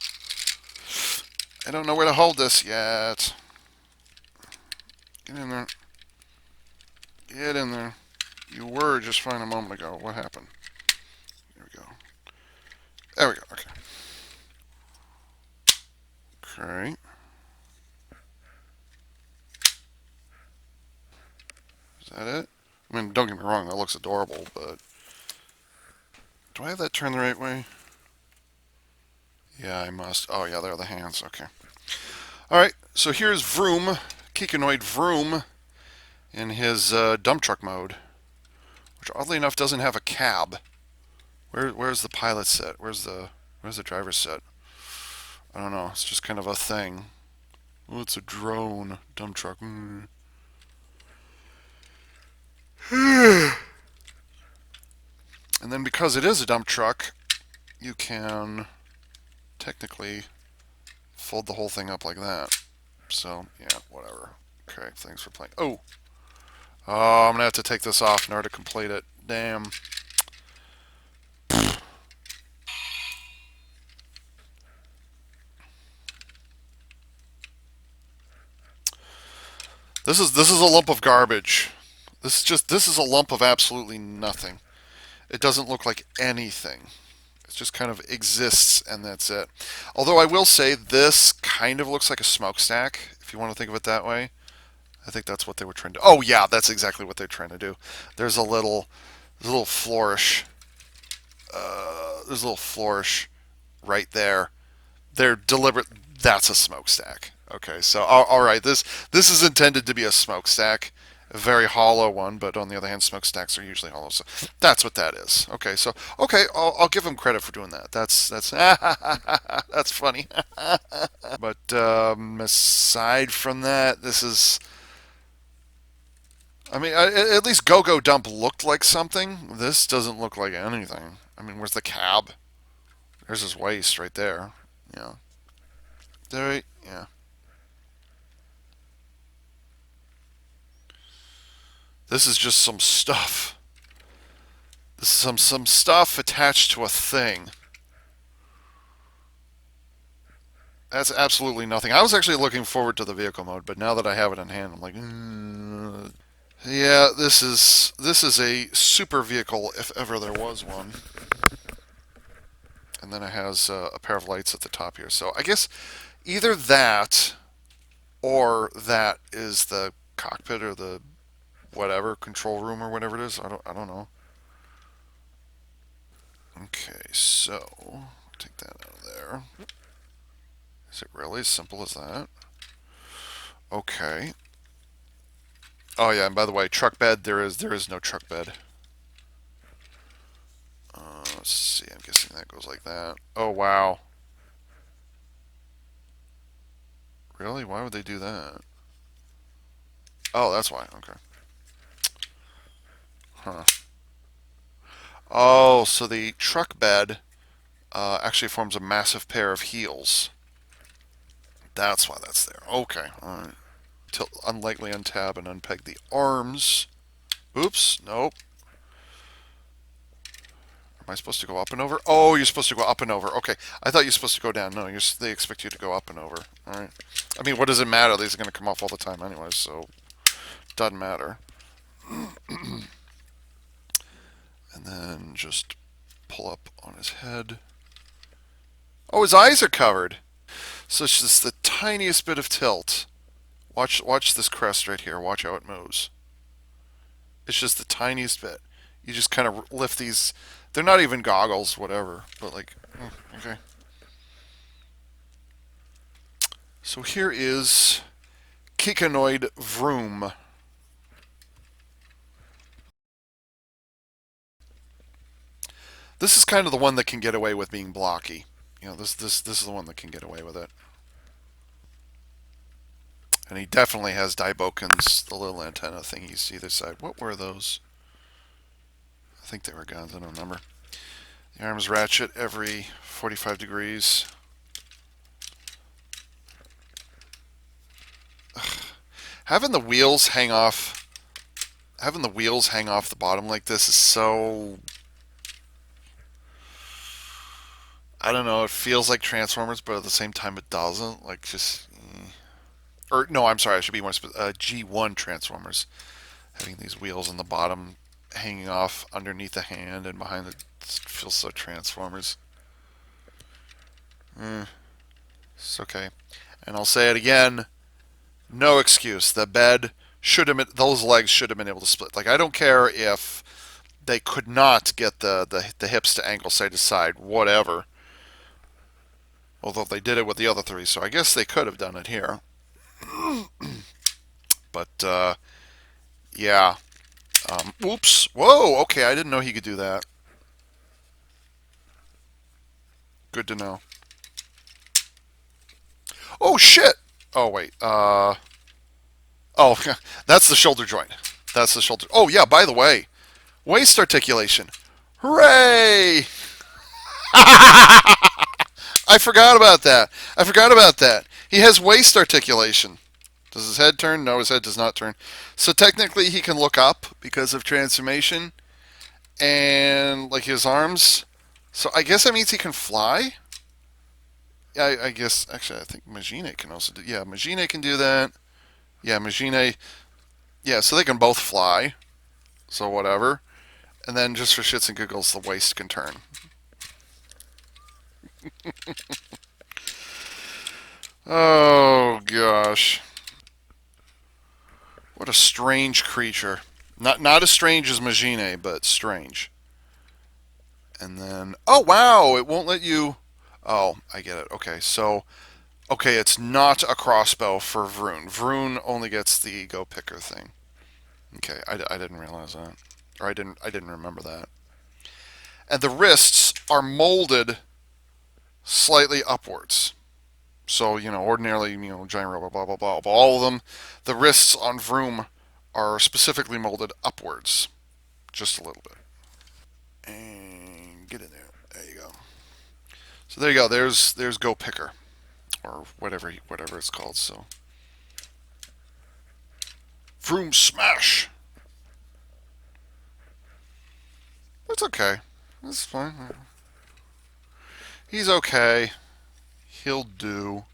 I don't know where to hold this yet. Get in there. Get in there. You were just fine a moment ago. What happened? There we go. There we go. Okay. Okay. Is that it? I mean, don't get me wrong, that looks adorable, but... Do I have that turned the right way? Yeah, I must. Oh, yeah, there are the hands. Okay. Alright, so here's Vroom, Kikinoid Vroom, in his dump truck mode, which oddly enough doesn't have a cab. Where's the pilot set? Where's the driver's set? I don't know. It's just kind of a thing. Oh, it's a drone dump truck. And then because it is a dump truck, you can technically fold the whole thing up like that. So, yeah, whatever. Okay, thanks for playing. Oh, I'm going to have to take this off in order to complete it. Damn. This is a lump of garbage. This is a lump of absolutely nothing. It doesn't look like anything. It just kind of exists and that's it. Although I will say this kind of looks like a smokestack, if you want to think of it that way. I think that's what they were trying to do. Oh yeah, that's exactly what they're trying to do. There's a little flourish. There's a little flourish right there. They're deliberate. That's a smokestack. Okay, so all right, this is intended to be a smokestack, a very hollow one, but on the other hand, smokestacks are usually hollow. So that's what that is. Okay, so okay, I'll give them credit for doing that. That's that's funny. But aside from that, this is I mean, at least Go-Go Dump looked like something. This doesn't look like anything. I mean, where's the cab? There's his waist right there. Yeah. There, yeah. This is just some stuff. This is some stuff attached to a thing. That's absolutely nothing. I was actually looking forward to the vehicle mode, but now that I have it in hand, I'm like, yeah, this is a super vehicle if ever there was one. And then it has a pair of lights at the top here. So I guess either that or that is the cockpit or the whatever control room or whatever it is. I don't know. Okay, so take that out of there. Is it really as simple as that? Okay. Oh yeah, and by the way, truck bed there is no truck bed. Let's see. I'm guessing that goes like that. Oh wow. Really? Why would they do that? Oh, that's why. Okay. Huh. Oh, so the truck bed actually forms a massive pair of heels. That's why that's there. Okay. All right. Unlikely untab and unpeg the arms. Oops. Nope. Am I supposed to go up and over? Oh, you're supposed to go up and over. Okay. I thought you're supposed to go down. No, they expect you to go up and over. All right. I mean, what does it matter? These are going to come off all the time anyway, so doesn't matter. And then just pull up on his head. Oh, his eyes are covered. So it's just the tiniest bit of tilt. Watch this crest right here. Watch how it moves. It's just the tiniest bit. You just kind of lift these. They're not even goggles, whatever. But like, okay. So here is Kikanoid Vroom. This is kind of the one that can get away with being blocky. You know, this is the one that can get away with it. And he definitely has Daibokens, the little antenna thingies either side. What were those? I think they were guns. I don't remember. The arms ratchet every 45 degrees. Ugh. Having the wheels hang off the bottom like this is so, I don't know, it feels like Transformers, but at the same time it doesn't. Like just or no, I'm sorry, I should be more G1 Transformers having these wheels on the bottom hanging off underneath the hand and behind the, it feels so Transformers. It's okay. And I'll say it again, no excuse. The bed should have those legs should have been able to split. Like I don't care if they could not get the hips to angle side to side, whatever. Although they did it with the other three, so I guess they could have done it here. But yeah. Oops. Whoa. Okay, I didn't know he could do that. Good to know. Oh shit. Oh wait. Oh, that's the shoulder joint. That's the shoulder. Oh yeah. By the way, waist articulation. Hooray! I forgot about that. I forgot about that. He has waist articulation. Does his head turn? No, his head does not turn. So technically he can look up because of transformation and like his arms. So I guess that means he can fly? Yeah, I guess, actually I think Majine can also do, yeah, Majine can do that. Yeah, Majine, yeah, so they can both fly. So whatever. And then just for shits and giggles, the waist can turn. Oh gosh. What a strange creature. Not as strange as Majine, but strange. And then, oh wow, it won't let you. Oh, I get it. Okay, so okay, it's not a crossbow for Vroom. Vroom only gets the ego picker thing. Okay, I didn't realize that, or I didn't remember that. And the wrists are molded slightly upwards. So, you know, ordinarily, you know, giant robot, blah, blah, blah, but all of them, the wrists on Vroom are specifically molded upwards, just a little bit. And get in there. There you go. So there you go. There's Go Picker, or whatever it's called. So Vroom smash. That's okay. That's fine. He's okay. He'll do.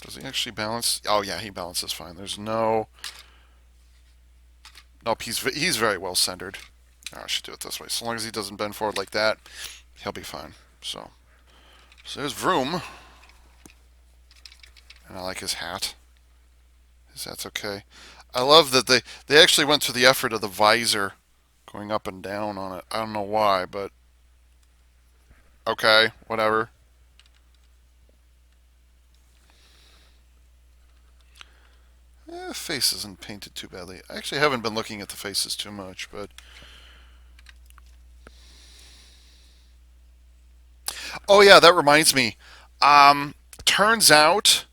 Does he actually balance? Oh yeah, he balances fine. There's no. Nope. He's very well centered. Oh, I should do it this way. So long as he doesn't bend forward like that, he'll be fine. So there's Vroom, and I like his hat. His hat's okay. I love that they actually went through the effort of the visor going up and down on it. I don't know why, but okay, whatever. Face isn't painted too badly. I actually haven't been looking at the faces too much, but oh yeah, that reminds me. Turns out,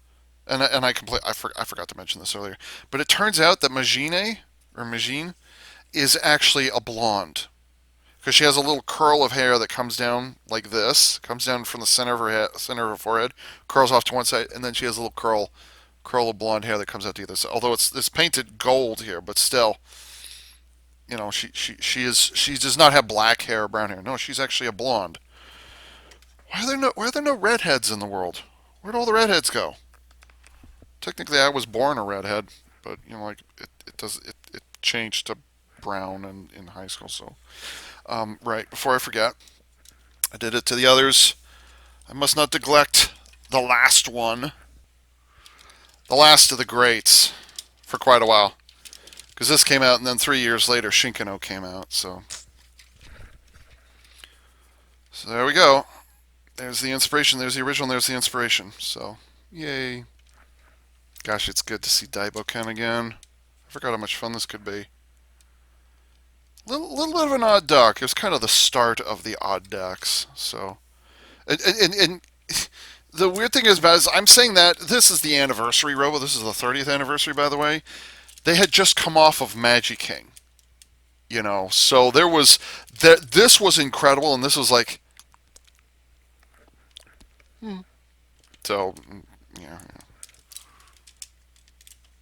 and I forgot to mention this earlier, but it turns out that Majine is actually a blonde because she has a little curl of hair that comes down like this, comes down from the center of her head, center of her forehead, curls off to one side, and then she has a little curl of blonde hair that comes out the other side. Although it's painted gold here, but still, she does not have black hair or brown hair. No, she's actually a blonde. Why are there no redheads in the world? Where'd all the redheads go? Technically, I was born a redhead, but like it changed to brown in high school. So right before I forget, I did it to the others. I must not neglect the last one, the last of the greats, for quite a while. Because this came out, and then 3 years later, Shinkano came out. So there we go. There's the inspiration. There's the original. There's the inspiration. So, yay. Gosh, it's good to see Daiboken again. I forgot how much fun this could be. Little bit of an odd deck. It was kind of the start of the odd decks. So, and the weird thing is, I'm saying that this is the anniversary, Robo. This is the 30th anniversary, by the way. They had just come off of Magic King. So this was incredible, and this was like, so yeah.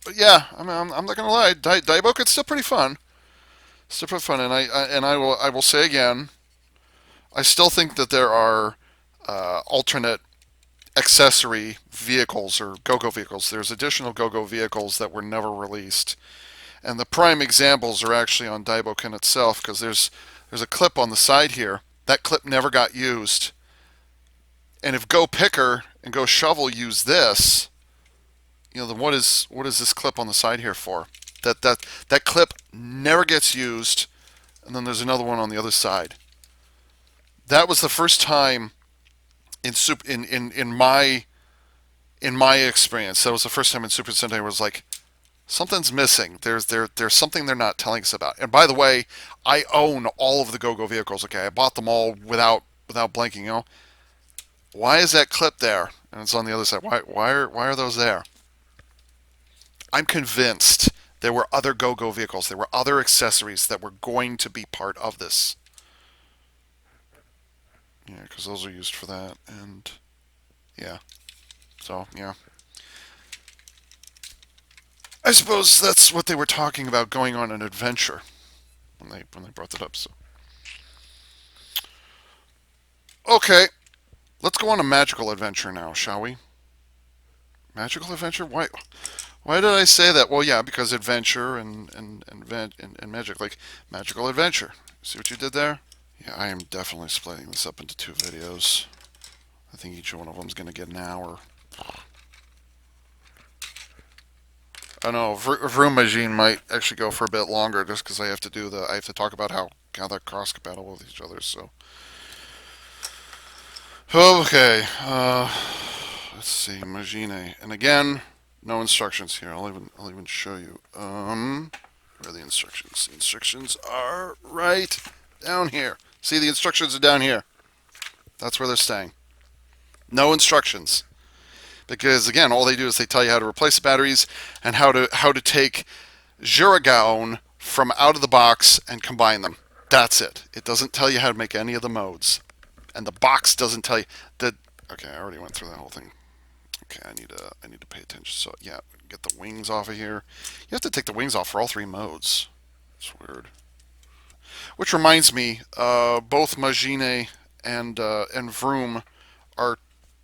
But yeah, I'm not gonna lie, Daiboken's still pretty fun. Still pretty fun, and I will say again, I still think that there are alternate accessory vehicles or go-go vehicles. There's additional go-go vehicles that were never released, and the prime examples are actually on Daiboken itself because there's a clip on the side here. That clip never got used, and if Go Picker and Go Shovel use this, then what is this clip on the side here for? That clip never gets used, and then there's another one on the other side. That was the first time in my experience. That was the first time in Super Sentai where it was like something's missing. There's something they're not telling us about. And by the way, I own all of the Go-Go vehicles. Okay, I bought them all without blinking. Why is that clip there? And it's on the other side. Why are those there? I'm convinced there were other Go-Go vehicles. There were other accessories that were going to be part of this. Yeah, because those are used for that. And yeah. So, yeah. I suppose that's what they were talking about, going on an adventure when they brought that up. So, okay, let's go on a magical adventure now, shall we? Magical adventure? Why did I say that? Well, yeah, because adventure and magic, like magical adventure. See what you did there? Yeah, I am definitely splitting this up into 2 videos. I think each one of them is going to get an hour. I know Vroom Majine might actually go for a bit longer just because I have to talk about how they're cross compatible with each other. So okay, let's see Majine, and again, no instructions here. I'll even show you. Where are the instructions? The instructions are right down here. See, the instructions are down here. That's where they're staying. No instructions. Because again, all they do is they tell you how to replace the batteries and how to take Jiragaon from out of the box and combine them. That's it. It doesn't tell you how to make any of the modes, and the box doesn't tell you that. Okay, I already went through that whole thing. Okay, I need to pay attention. So yeah, get the wings off of here. You have to take the wings off for all three modes. It's weird. Which reminds me, both Majine and Vroom are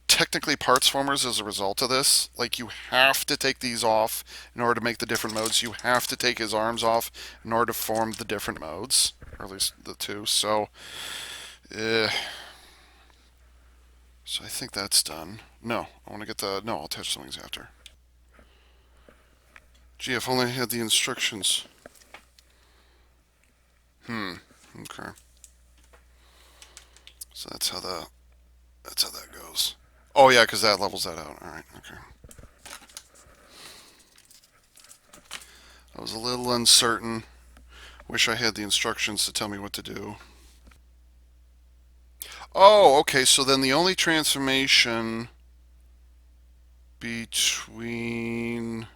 technically parts formers as a result of this. Like, you have to take these off in order to make the different modes. You have to take his arms off in order to form the different modes, or at least the two. Uh, so I think that's done. No, I want to get the. No, I'll touch the wings after. Gee, if only I had the instructions. Okay. So that's how that goes. Oh yeah, because that levels that out. All right. Okay. I was a little uncertain. Wish I had the instructions to tell me what to do. Oh, okay. So then the only transformation between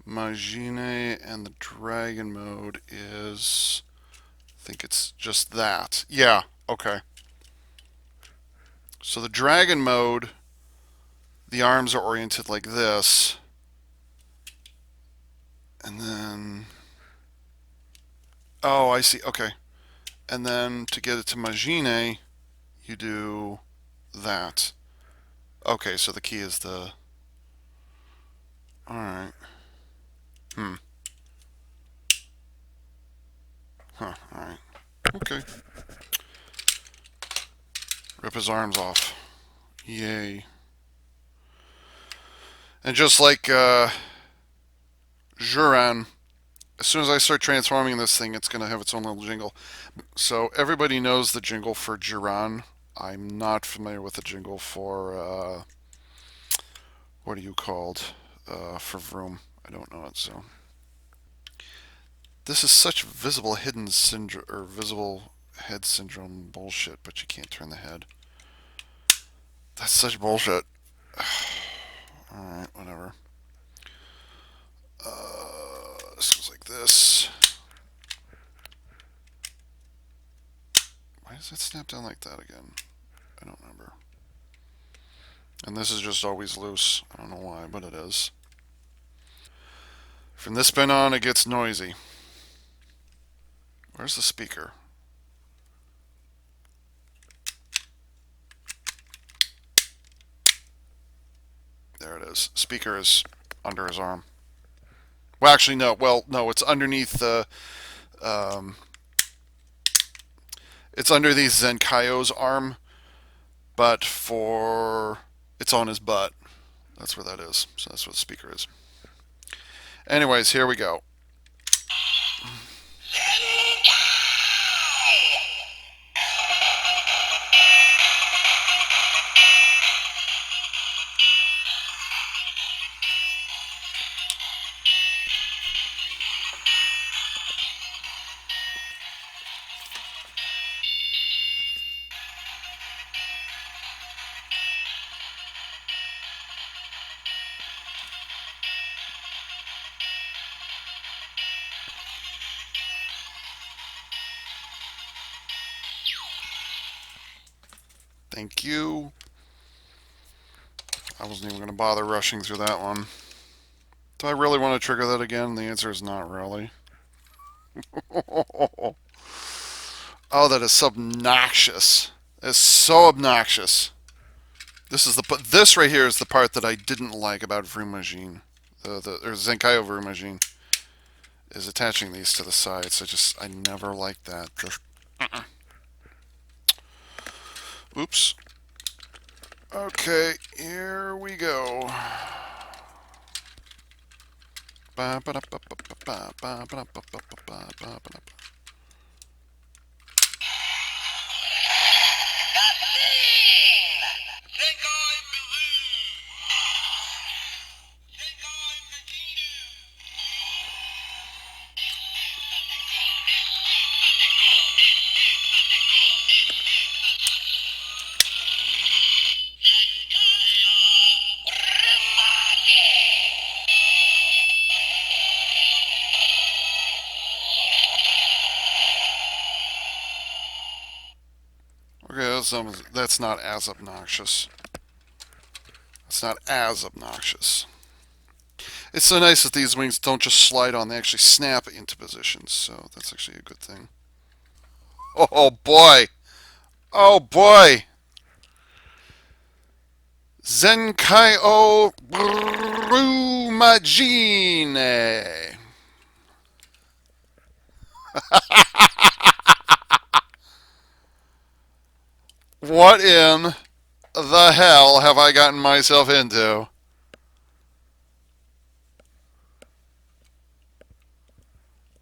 Majine and the dragon mode is, I think it's just that. Yeah. Okay. So the dragon mode, the arms are oriented like this, and then. Oh, I see. Okay. And then to get it to Majine, you do that. Okay, so the key is the. Alright. Hmm. Huh, alright. Okay. Rip his arms off. Yay. And just like Juran, as soon as I start transforming this thing, it's going to have its own little jingle. So everybody knows the jingle for Juran. I'm not familiar with the jingle for, what are you called? For Vroom. I don't know it, so. This is such visible hidden syndrome, or visible head syndrome bullshit, but you can't turn the head. That's such bullshit. Alright, whatever. This goes like this. Why does that snap down like that again? I don't remember. And this is just always loose. I don't know why, but it is. From this pin on, it gets noisy. Where's the speaker? There it is. Speaker is under his arm. Well, actually, no. Well, no, it's underneath the. Um, it's underneath Zenkaio's arm, but for. It's on his butt. That's where that is. So that's what the speaker is. Anyways, here we go. Thank you. I wasn't even going to bother rushing through that one. Do I really want to trigger that again? The answer is not really. Oh, that is so obnoxious. It's so obnoxious. This right here is the part that I didn't like about Vroom Majine. Or Zenkaio Vroom Majine is attaching these to the sides. I never liked that. Oops. Okay, here we go. That's not as obnoxious. It's not as obnoxious. It's so nice that these wings don't just slide on, they actually snap into positions, so that's actually a good thing. Oh boy! Oh boy! Zenkaio Majine! What in the hell have I gotten myself into?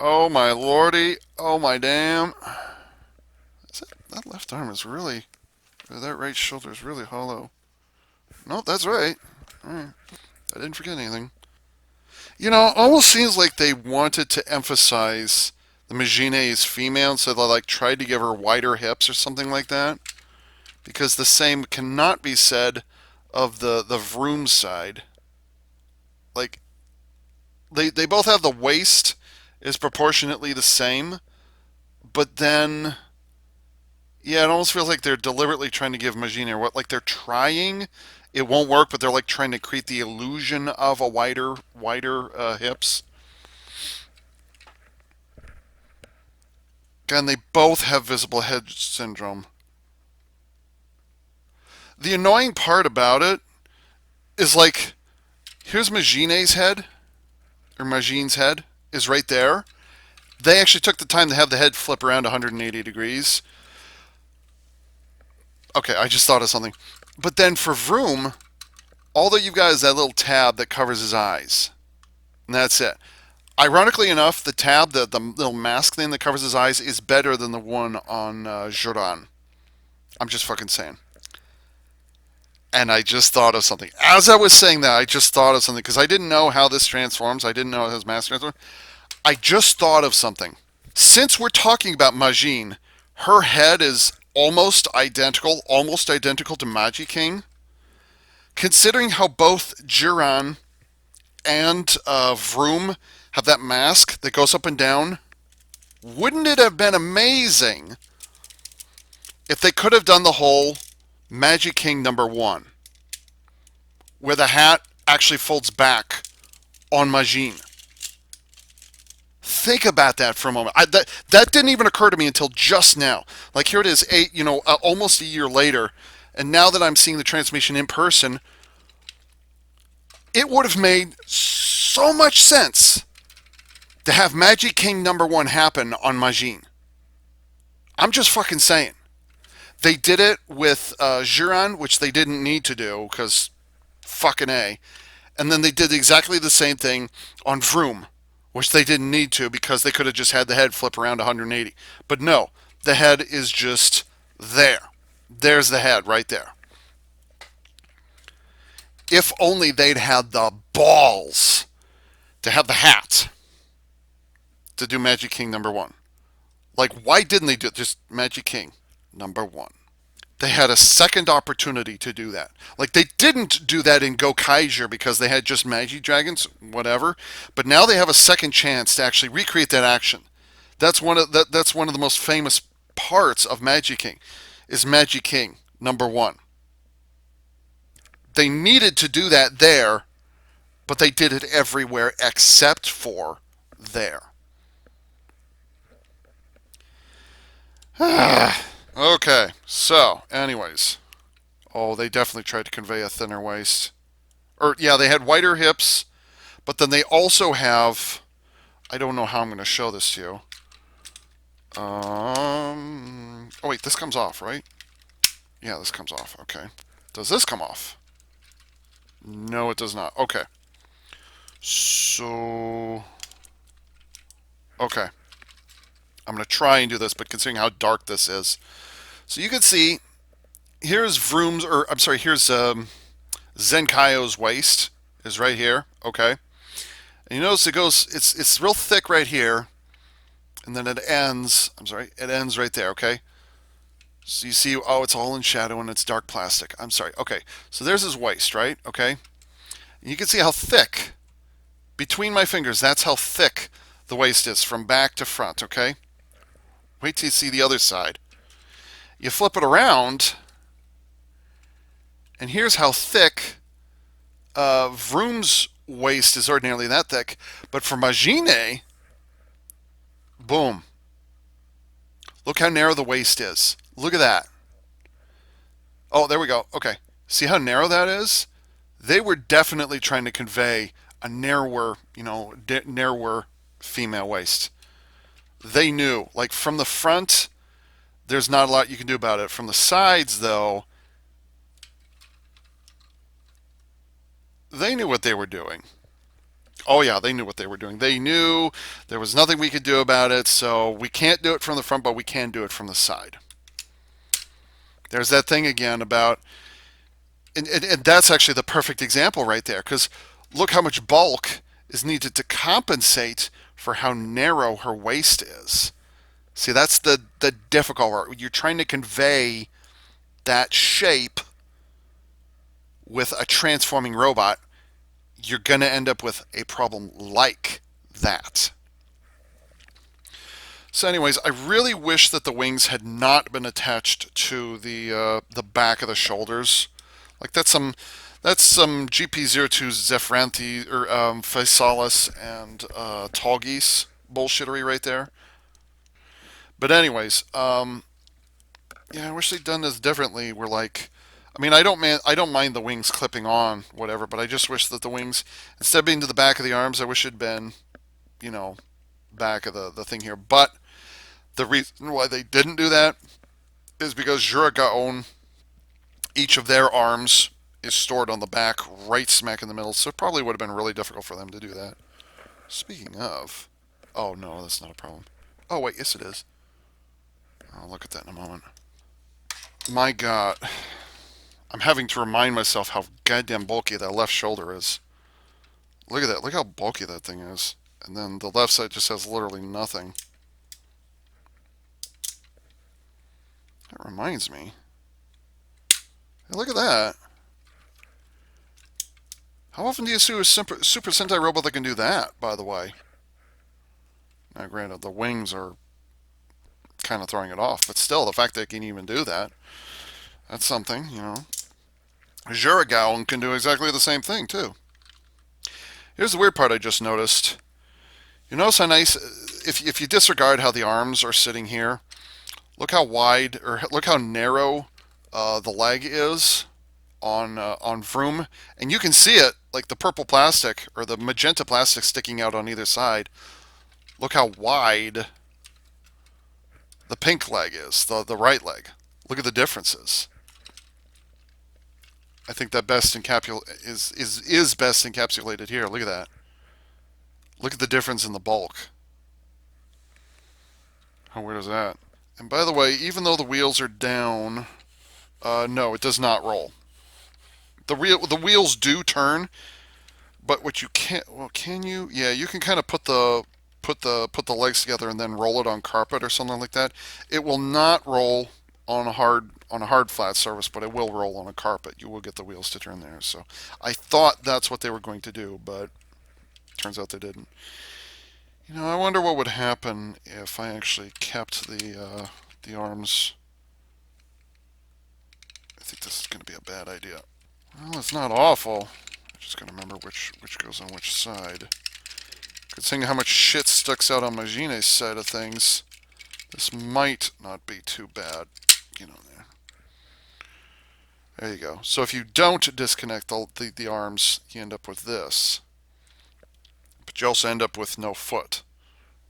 Oh my lordy! Oh my damn! That left arm is really, or that right shoulder is really hollow. No, that's right. All right. I didn't forget anything. You know, it almost seems like they wanted to emphasize the Majine is female, so they like tried to give her wider hips or something like that. Because the same cannot be said of the Vroom side. Like they both have the waist is proportionately the same, but then yeah, it almost feels like they're deliberately trying to give Majine or what like they're trying. It won't work, but they're like trying to create the illusion of a wider hips. Again, they both have visible head syndrome. The annoying part about it is like, here's Majine's head, or Majine's head, is right there. They actually took the time to have the head flip around 180 degrees. Okay, I just thought of something. But then for Vroom, all that you've got is that little tab that covers his eyes. And that's it. Ironically enough, the tab, the little mask thing that covers his eyes, is better than the one on Joran. I'm just fucking saying. And I just thought of something. As I was saying that, I just thought of something because I didn't know how this transforms. I didn't know how his mask transforms. I just thought of something. Since we're talking about Majine, her head is almost identical to Magi King. Considering how both Jiran and Vroom have that mask that goes up and down, wouldn't it have been amazing if they could have done the whole Magi King #1, where the hat actually folds back on Majine? Think about that for a moment. That didn't even occur to me until just now. Like here it is, almost a year later, and now that I'm seeing the transformation in person, it would have made so much sense to have Magi King #1 happen on Majine. I'm just fucking saying. They did it with Jiran, which they didn't need to do because fucking A. And then they did exactly the same thing on Vroom, which they didn't need to because they could have just had the head flip around 180. But no, the head is just there. There's the head right there. If only they'd had the balls to have the hat to do Magi King #1. Like, why didn't they do it? Just Magi King #1. They had a second opportunity to do that. Like, they didn't do that in Zenkaiger because they had just Magi Dragons, whatever. But now they have a second chance to actually recreate that action. That's one of the most famous parts of Magi King, is Magi King #1. They needed to do that there, but they did it everywhere except for there. Okay, so, anyways. Oh, they definitely tried to convey a thinner waist. Yeah, they had wider hips, but then they also have... I don't know how I'm going to show this to you. Oh, wait, this comes off, right? Yeah, this comes off. Okay. Does this come off? No, it does not. Okay. So... Okay. I'm going to try and do this, but considering how dark this is. So you can see, here's Vroom's, or I'm sorry, here's Zenkaio's waist is right here, okay? And you notice it goes, it's real thick right here, and then it ends, it ends right there, okay? So you see, oh, it's all in shadow and it's dark plastic. I'm sorry, okay. So there's his waist, right, okay? And you can see how thick, between my fingers, that's how thick the waist is from back to front, okay? Wait till you see the other side. You flip it around, and here's how thick Vroom's waist is ordinarily that thick. But for Majine, boom. Look how narrow the waist is. Look at that. Oh, there we go. Okay. See how narrow that is? They were definitely trying to convey a narrower, narrower female waist. They knew. Like from the front, there's not a lot you can do about it. From the sides, though, they knew what they were doing. Oh, yeah, they knew what they were doing. They knew there was nothing we could do about it, so we can't do it from the front, but we can do it from the side. There's that thing again about, and that's actually the perfect example right there, because look how much bulk is needed to compensate for how narrow her waist is. See, that's the difficult part. You're trying to convey that shape with a transforming robot. You're going to end up with a problem like that. So, anyways, I really wish that the wings had not been attached to the back of the shoulders. Like that's some GP02 Zephyranthi or Physalis and Tall Geese bullshittery right there. But anyways, yeah, I wish they'd done this differently. We're like, I mean, I don't mind the wings clipping on, whatever, but I just wish that the wings, instead of being to the back of the arms, I wish it'd been, you know, back of the thing here. But the reason why they didn't do that is because Juragaon, each of their arms is stored on the back, right smack in the middle, so it probably would have been really difficult for them to do that. Speaking of, oh no, that's not a problem. Oh wait, yes it is. I'll look at that in a moment. My God, I'm having to remind myself how goddamn bulky that left shoulder is. Look at that. Look how bulky that thing is. And then the left side just has literally nothing. That reminds me. Hey, look at that. How often do you see a Super Sentai robot that can do that, by the way? Now, granted, the wings are kind of throwing it off, but still, the fact that it can even do that, that's something, you know. Juragaon can do exactly the same thing, too. Here's the weird part I just noticed. You notice how nice, if you disregard how the arms are sitting here, look how wide, or look how narrow the leg is on Vroom, and you can see it, like the purple plastic, or the magenta plastic sticking out on either side. Look how wide the pink leg is, the right leg. Look at the differences. I think that is best encapsulated here. Look at that. Look at the difference in the bulk. How weird is that? And by the way, even though the wheels are down, no, it does not roll. The wheels do turn, but what you can't, well, can you? Yeah, you can kind of put the legs together and then roll it on carpet or something like that. It will not roll on a hard flat surface, but it will roll on a carpet. You will get the wheels to turn there. So I thought that's what they were going to do, but turns out they didn't. You know, I wonder what would happen if I actually kept the arms. I think this is going to be a bad idea. Well, it's not awful. I just got to remember which goes on which side. Considering how much shit sticks out on Majine's side of things, this might not be too bad. You know, there you go. So if you don't disconnect the arms, you end up with this. But you also end up with no foot.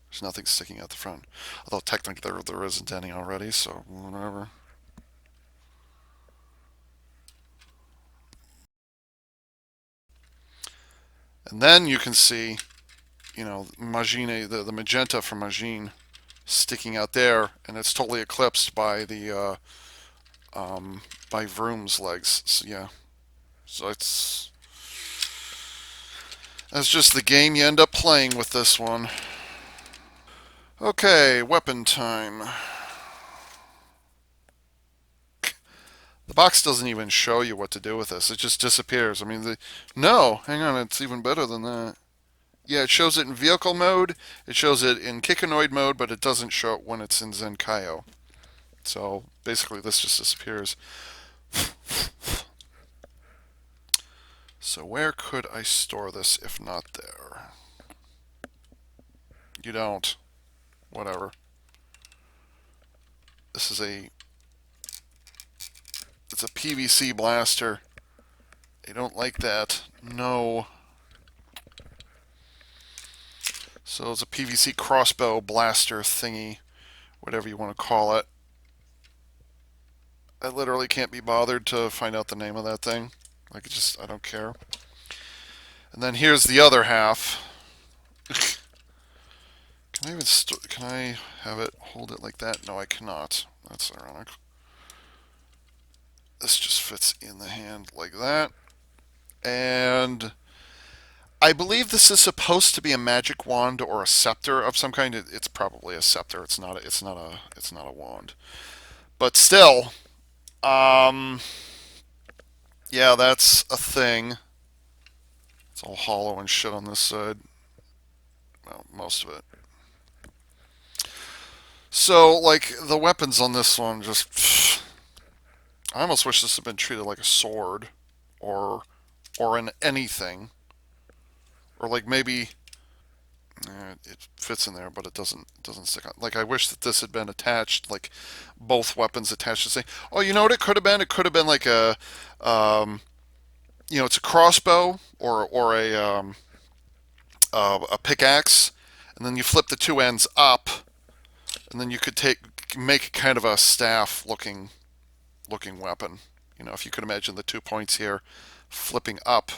There's nothing sticking out the front. Although technically there isn't any already, so whatever. And then you can see, you know, Majine, the magenta from Majine sticking out there, and it's totally eclipsed by the by Vroom's legs. So, yeah, so that's just the game you end up playing with this one. Okay, weapon time. The box doesn't even show you what to do with this. It just disappears. I mean, no, hang on, it's even better than that. Yeah, it shows it in vehicle mode, it shows it in Kikanoid mode, but it doesn't show it when it's in Zenkaio. So basically this just disappears. So where could I store this if not there? You don't. Whatever. This is it's a PVC blaster. I don't like that. No. So it's a PVC crossbow blaster thingy, whatever you want to call it. I literally can't be bothered to find out the name of that thing. Like, I don't care. And then here's the other half. Can I have it, hold it like that? No, I cannot. That's ironic. This just fits in the hand like that. And I believe this is supposed to be a magic wand or a scepter of some kind. It's probably a scepter. It's not a wand. But still, um, yeah, that's a thing. It's all hollow and shit on this side. Well, most of it. So, like, the weapons on this one just. I almost wish this had been treated like a sword. Or an anything. Or, like, maybe. It fits in there, but it doesn't stick on. Like, I wish that this had been attached, like, both weapons attached to the same. Oh, you know what it could have been? It could have been like um, it's a crossbow or a pickaxe, and then you flip the two ends up, and then you could make kind of a staff looking weapon. If you could imagine the 2 points here flipping up,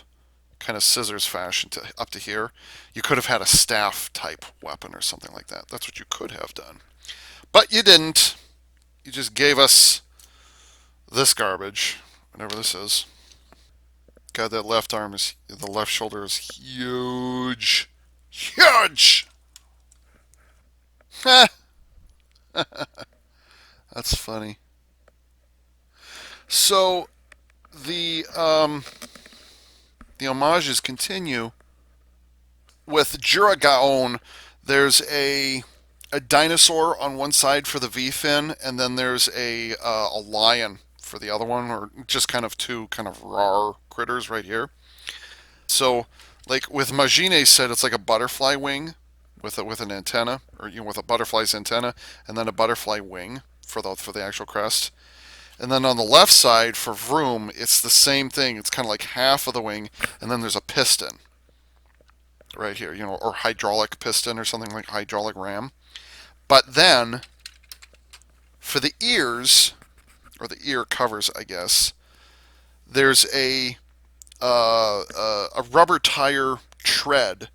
kind of scissors fashion up to here, you could have had a staff type weapon or something like that. That's what you could have done, but you didn't. You just gave us this garbage, whatever this is. God, that the left shoulder is huge, huge. That's funny. So the homages continue with Juragaon. There's a dinosaur on one side for the V fin, and then there's a lion for the other one, or just kind of two kind of raw critters right here. So, like with Majine said, it's like a butterfly wing with an antenna, or with a butterfly's antenna, and then a butterfly wing for the actual crest. And then on the left side for Vroom, it's the same thing. It's kind of like half of the wing, and then there's a piston right here, or hydraulic piston or something like hydraulic ram. But then for the ears, or the ear covers, I guess, there's a rubber tire tread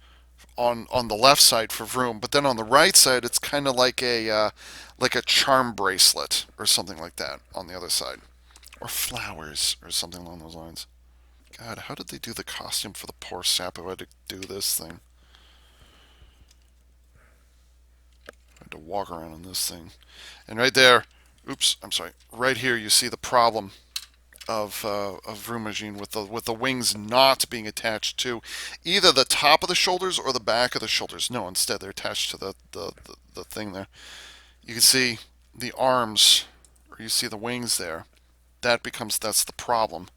on the left side for Vroom, but then on the right side it's kind of like a charm bracelet or something like that on the other side, or flowers or something along those lines. God, how did they do the costume for the poor sap who had to do this thing? I had to walk around on this thing, and right there, oops, I'm sorry. Right here, you see the problem of Vroom Majine with the wings not being attached to either the top of the shoulders or the back of the shoulders. No, instead they're attached to the thing there. You can see the arms, or you see the wings there. That's the problem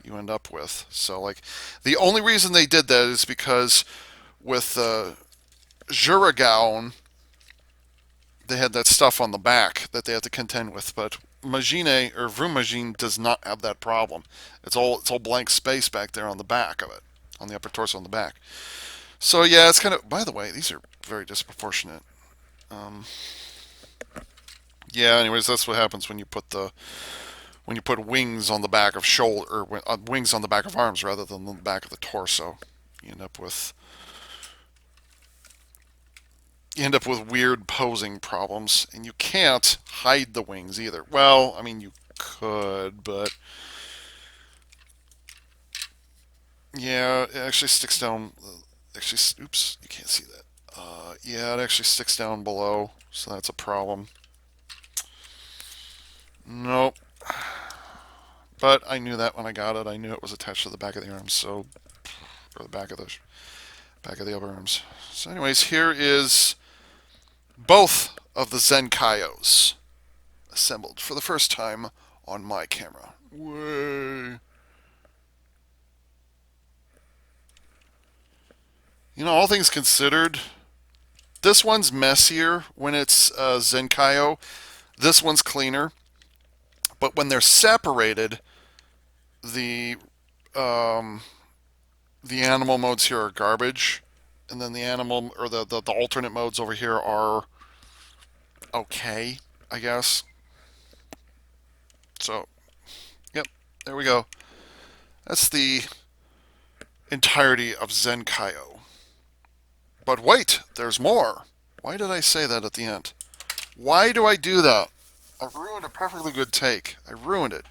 you end up with. So, like, the only reason they did that is because with Juragaon, they had that stuff on the back that they had to contend with, but Majine or Vroom Majine does not have that problem. It's all blank space back there on the back of it, on the upper torso on the back. So yeah, it's kind of. By the way, these are very disproportionate. Um, yeah. Anyways, that's what happens when you put wings on the back of shoulder, or wings on the back of arms rather than the back of the torso. You end up with weird posing problems, and you can't hide the wings either. Well, I mean, you could, but yeah, it actually sticks down. Actually, oops, you can't see that. Yeah, it actually sticks down below, so that's a problem. Nope. But I knew that when I got it. I knew it was attached to the back of the arms, or the back of the upper arms. So, anyways, here is both of the Zenkaios. assembled for the first time on my camera. Way. You know, all things considered, this one's messier when it's Zenkaio. This one's cleaner. But when they're separated, the um, the animal modes here are garbage, and then the animal or the alternate modes over here are okay, I guess. So, yep, there we go. That's the entirety of Zenkaio. But wait, there's more. Why did I say that at the end? Why do I do that? I ruined a perfectly good take. I ruined it.